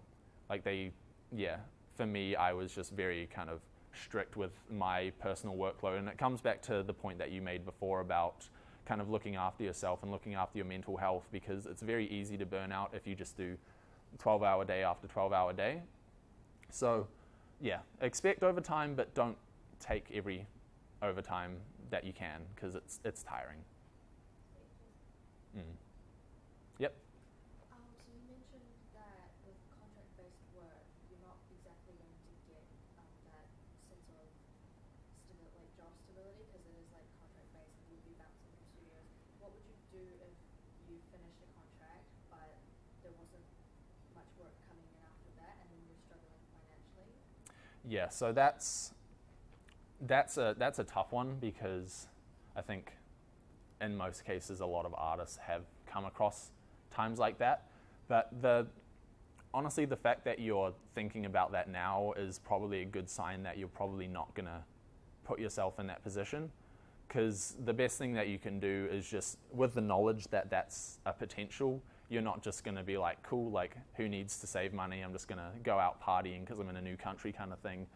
For me, I was just very kind of strict with my personal workload. And it comes back to the point that you made before about kind of looking after yourself and looking after your mental health, because it's very easy to burn out if you just do 12-hour day after 12-hour day. So yeah, expect overtime, but don't take every overtime that you can, because it's tiring. Yep. So you mentioned that with contract-based work, you're not exactly going to get that sense of job stability, because it is like contract-based and you'll be bouncing from studios. What would you do if you finished a contract but there wasn't much work coming in after that, and then you're struggling financially? Yeah, so that's a tough one, because I think in most cases a lot of artists have come across times like that. But honestly, the fact that you're thinking about that now is probably a good sign that you're probably not going to put yourself in that position, because the best thing that you can do is just, with the knowledge that that's a potential, you're not just going to be like, cool, like, who needs to save money? I'm just going to go out partying because I'm in a new country kind of thing.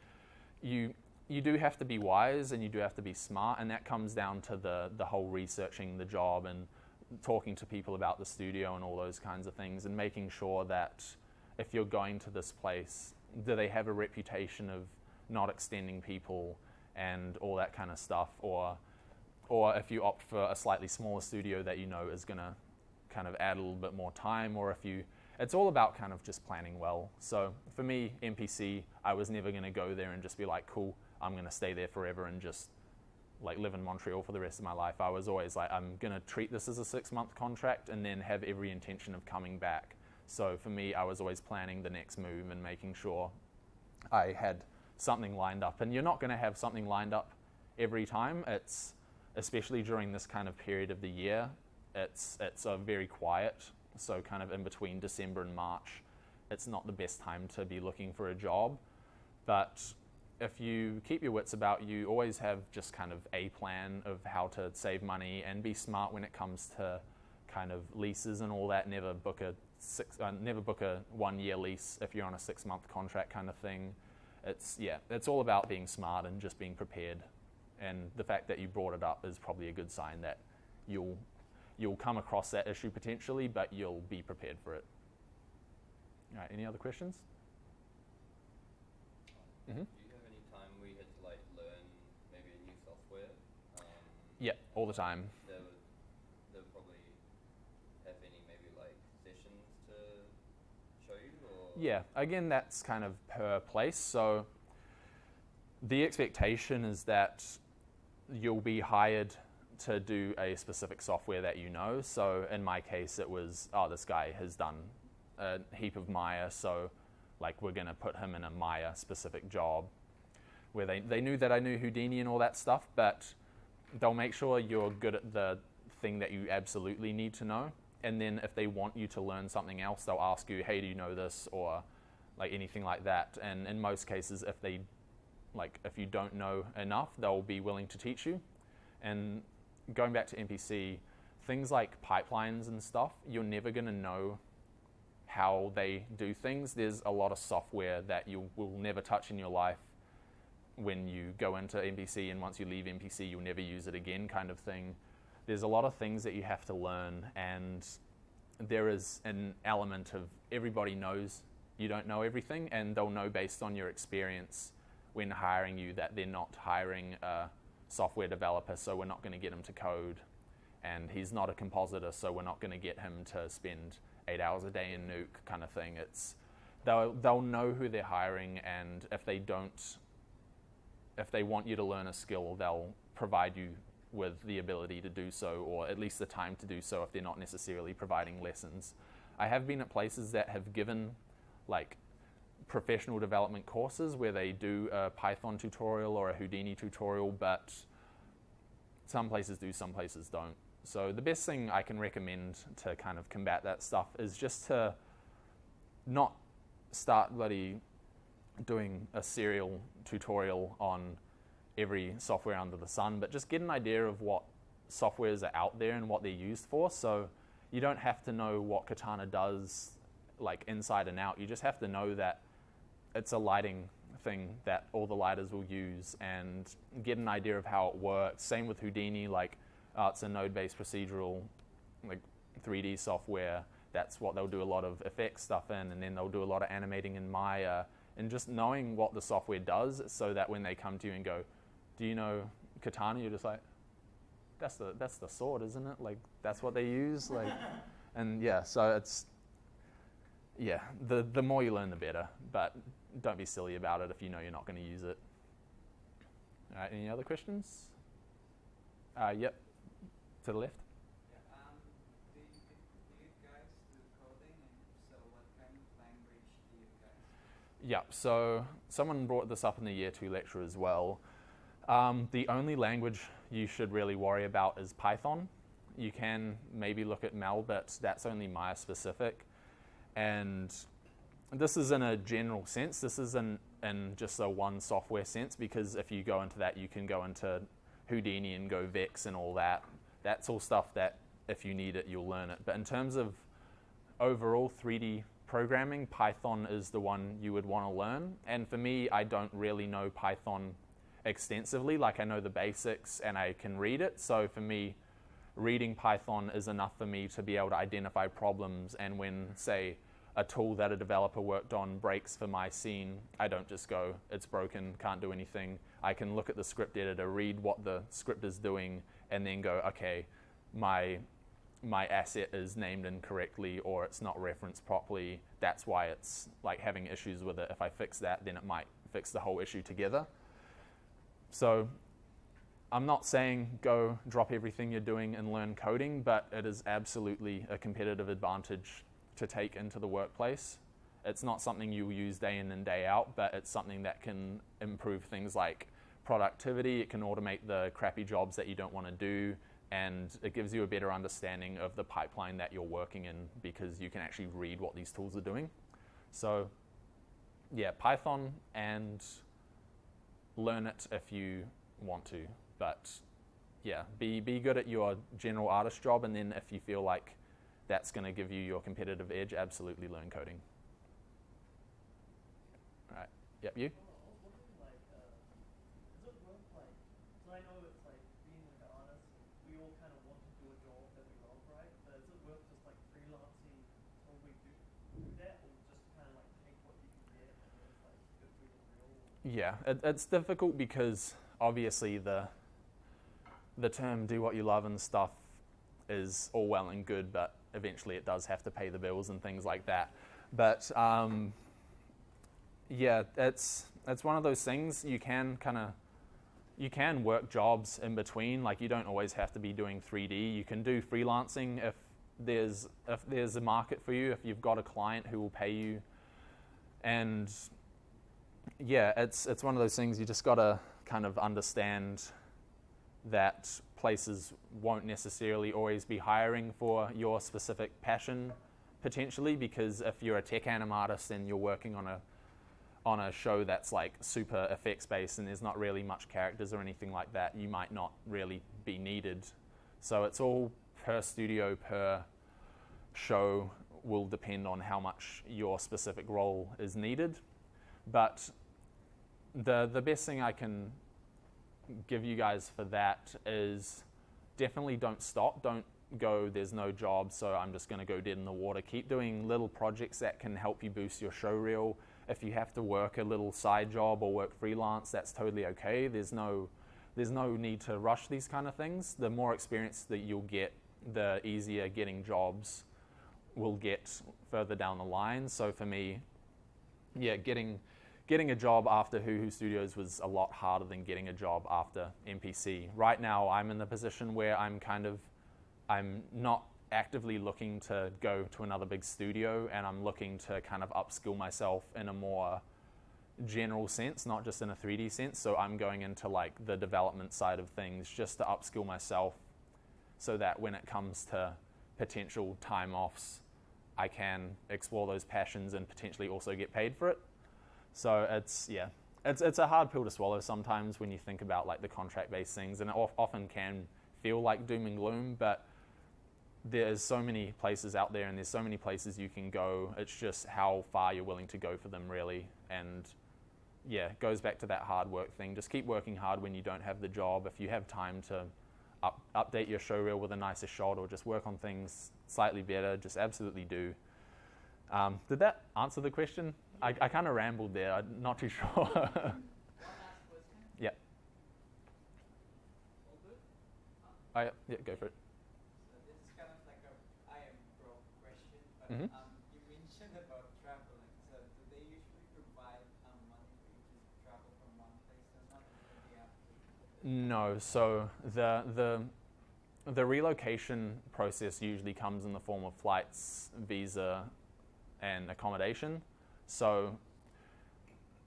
You do have to be wise and you do have to be smart, and that comes down to the whole researching the job and talking to people about the studio and all those kinds of things, and making sure that if you're going to this place, do they have a reputation of not extending people and all that kind of stuff, or if you opt for a slightly smaller studio that you know is going to kind of add a little bit more time, or it's all about kind of just planning well. So for me, MPC, I was never going to go there and just be like, cool, I'm going to stay there forever and just like live in Montreal for the rest of my life. I was always like, I'm going to treat this as a 6-month contract and then have every intention of coming back. So for me, I was always planning the next move and making sure I had something lined up. And you're not going to have something lined up every time. It's, especially during this kind of period of the year, it's very quiet. So kind of in between December and March, it's not the best time to be looking for a job. But if you keep your wits about you, always have just kind of a plan of how to save money and be smart when it comes to kind of leases and all that. Never book a 1-year lease if you're on a 6-month contract kind of thing. It's all about being smart and just being prepared. And the fact that you brought it up is probably a good sign that you'll come across that issue potentially, but you'll be prepared for it. All right, any other questions? Mm-hmm. Do you have any time where you had to like learn maybe a new software? Yeah, all the time. They'll probably have any maybe like sessions to show you, or Yeah, again, that's kind of per place. So the expectation is that you'll be hired to do a specific software that you know. So in my case, it was, this guy has done a heap of Maya, so like we're going to put him in a Maya specific job, where they knew that I knew Houdini and all that stuff, but they'll make sure you're good at the thing that you absolutely need to know. And then if they want you to learn something else, they'll ask you, hey, do you know this, or like anything like that. And in most cases, if you don't know enough, they'll be willing to teach you. And going back to MPC, things like pipelines and stuff, you're never going to know how they do things. There's a lot of software that you will never touch in your life when you go into MPC, and once you leave MPC, you'll never use it again, kind of thing. There's a lot of things that you have to learn, and there is an element of everybody knows you don't know everything, and they'll know based on your experience when hiring you that they're not hiring a software developer, so we're not going to get him to code, and he's not a compositor, so we're not going to get him to spend 8 hours a day in Nuke, kind of thing. They'll know who they're hiring, and if they want you to learn a skill, they'll provide you with the ability to do so, or at least the time to do so if they're not necessarily providing lessons. I have been at places that have given like professional development courses where they do a Python tutorial or a Houdini tutorial, but some places do, some places don't. So the best thing I can recommend to kind of combat that stuff is just to not start doing a serial tutorial on every software under the sun, but just get an idea of what softwares are out there and what they're used for. So you don't have to know what Katana does like inside and out. You just have to know that it's a lighting thing that all the lighters will use, and get an idea of how it works. Same with Houdini, it's a node-based procedural, like 3D software. That's what they'll do a lot of effects stuff in, and then they'll do a lot of animating in Maya. And just knowing what the software does, so that when they come to you and go, "Do you know Katana?" You're just like, "That's the sword, isn't it? Like that's what they use." Like, and yeah, so it's the more you learn, the better. But don't be silly about it if you know you're not going to use it. All right, any other questions? Yep, to the left. Yeah, do you guys do coding, and if so, what kind of language do you guys? Yeah, so someone brought this up in the year 2 lecture as well. The only language you should really worry about is Python. You can maybe look at Mel, but that's only Maya specific. And this is in a general sense. This isn't in just a one software sense, because if you go into that, you can go into Houdini and go Vex and all that. That's all stuff that if you need it, you'll learn it. But in terms of overall 3D programming, Python is the one you would want to learn. And for me, I don't really know Python extensively. Like, I know the basics and I can read it. So for me, reading Python is enough for me to be able to identify problems. And when, say, a tool that a developer worked on breaks for my scene, I don't just go, it's broken, can't do anything. I can look at the script editor, read what the script is doing, and then go, okay, my asset is named incorrectly, or it's not referenced properly. That's why it's like having issues with it. If I fix that, then it might fix the whole issue together. So I'm not saying go drop everything you're doing and learn coding, but it is absolutely a competitive advantage to take into the workplace. It's not something you use day in and day out, but it's something that can improve things like productivity. It can automate the crappy jobs that you don't want to do, and it gives you a better understanding of the pipeline that you're working in, because you can actually read what these tools are doing. So yeah, Python, and learn it if you want to, but yeah, be good at your general artist job, and then if you feel like that's going to give you your competitive edge, absolutely learn coding. All right, yep, you? I was wondering, does it work so I know it's like being like an artist, we we all kind of want to do a job that we love, right? But is it worth just like freelancing till we do that, or just kind of like take what you can get and then like go through the real? Yeah, it's difficult because obviously the term "do what you love" and stuff is all well and good, but eventually it does have to pay the bills and things like that. But yeah, it's one of those things. You can work jobs in between. Like, you don't always have to be doing 3D. You can do freelancing if there's a market for you, if you've got a client who will pay you. And yeah, it's one of those things. You just got to kind of understand that places won't necessarily always be hiring for your specific passion, potentially, because if you're a tech anim artist and you're working on a show that's like super effects based and there's not really much characters or anything like that, you might not really be needed. So it's all per studio, per show, will depend on how much your specific role is needed. But the best thing I can give you guys for that is definitely don't stop. Don't go, there's no job, so I'm just going to go dead in the water. Keep doing little projects that can help you boost your show reel. If you have to work a little side job or work freelance, that's totally okay. There's no need to rush these kind of things. The more experience that you'll get, the easier getting jobs will get further down the line. So for me, yeah, getting a job after Hoo Studios was a lot harder than getting a job after MPC. Right now, I'm in the position where I'm not actively looking to go to another big studio, and I'm looking to kind of upskill myself in a more general sense, not just in a 3D sense. So I'm going into like the development side of things just to upskill myself so that when it comes to potential time offs, I can explore those passions and potentially also get paid for it. So it's a hard pill to swallow sometimes when you think about like the contract-based things, and it often can feel like doom and gloom, but there's so many places out there and there's so many places you can go. It's just how far you're willing to go for them, really. And yeah, it goes back to that hard work thing. Just keep working hard when you don't have the job. If you have time to update your show reel with a nicer shot or just work on things slightly better, just absolutely do. Did that answer the question? I kind of rambled there. I'm not too sure. One last question. Yeah. All good? Yeah, go for it. So this is kind of like I am broke question, but Mhm. You mentioned about traveling. So do they usually provide money for you to travel from one place to another, or do you have to? No. So the relocation process usually comes in the form of flights, visa, and accommodation. So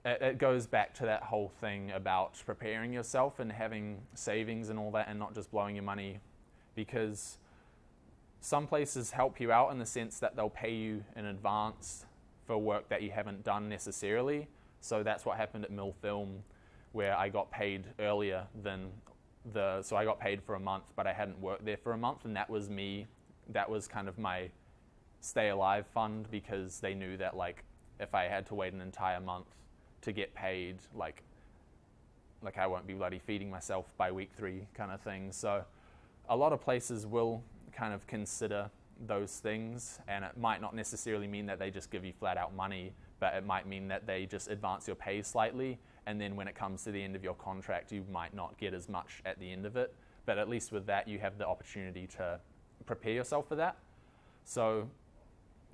it goes back to that whole thing about preparing yourself and having savings and all that, and not just blowing your money, because some places help you out in the sense that they'll pay you in advance for work that you haven't done necessarily. So that's what happened at Mill Film, where I got paid earlier than so I got paid for a month, but I hadn't worked there for a month, and that was kind of my stay alive fund, because they knew that like if I had to wait an entire month to get paid, like I won't be bloody feeding myself by week 3 kind of thing. So a lot of places will kind of consider those things, and it might not necessarily mean that they just give you flat out money, but it might mean that they just advance your pay slightly, and then when it comes to the end of your contract, you might not get as much at the end of it. But at least with that, you have the opportunity to prepare yourself for that. So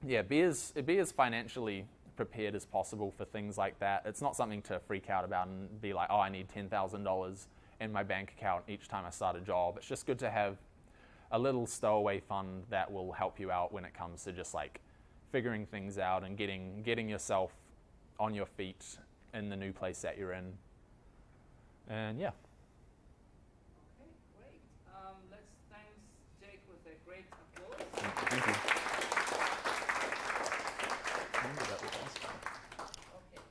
yeah, be as financially prepared as possible for things like that. It's not something to freak out about and be like, oh, I need $10,000 in my bank account each time I start a job. It's just good to have a little stowaway fund that will help you out when it comes to just like figuring things out and getting yourself on your feet in the new place that you're in. And yeah. Okay, great. Let's thank Jake with a great applause.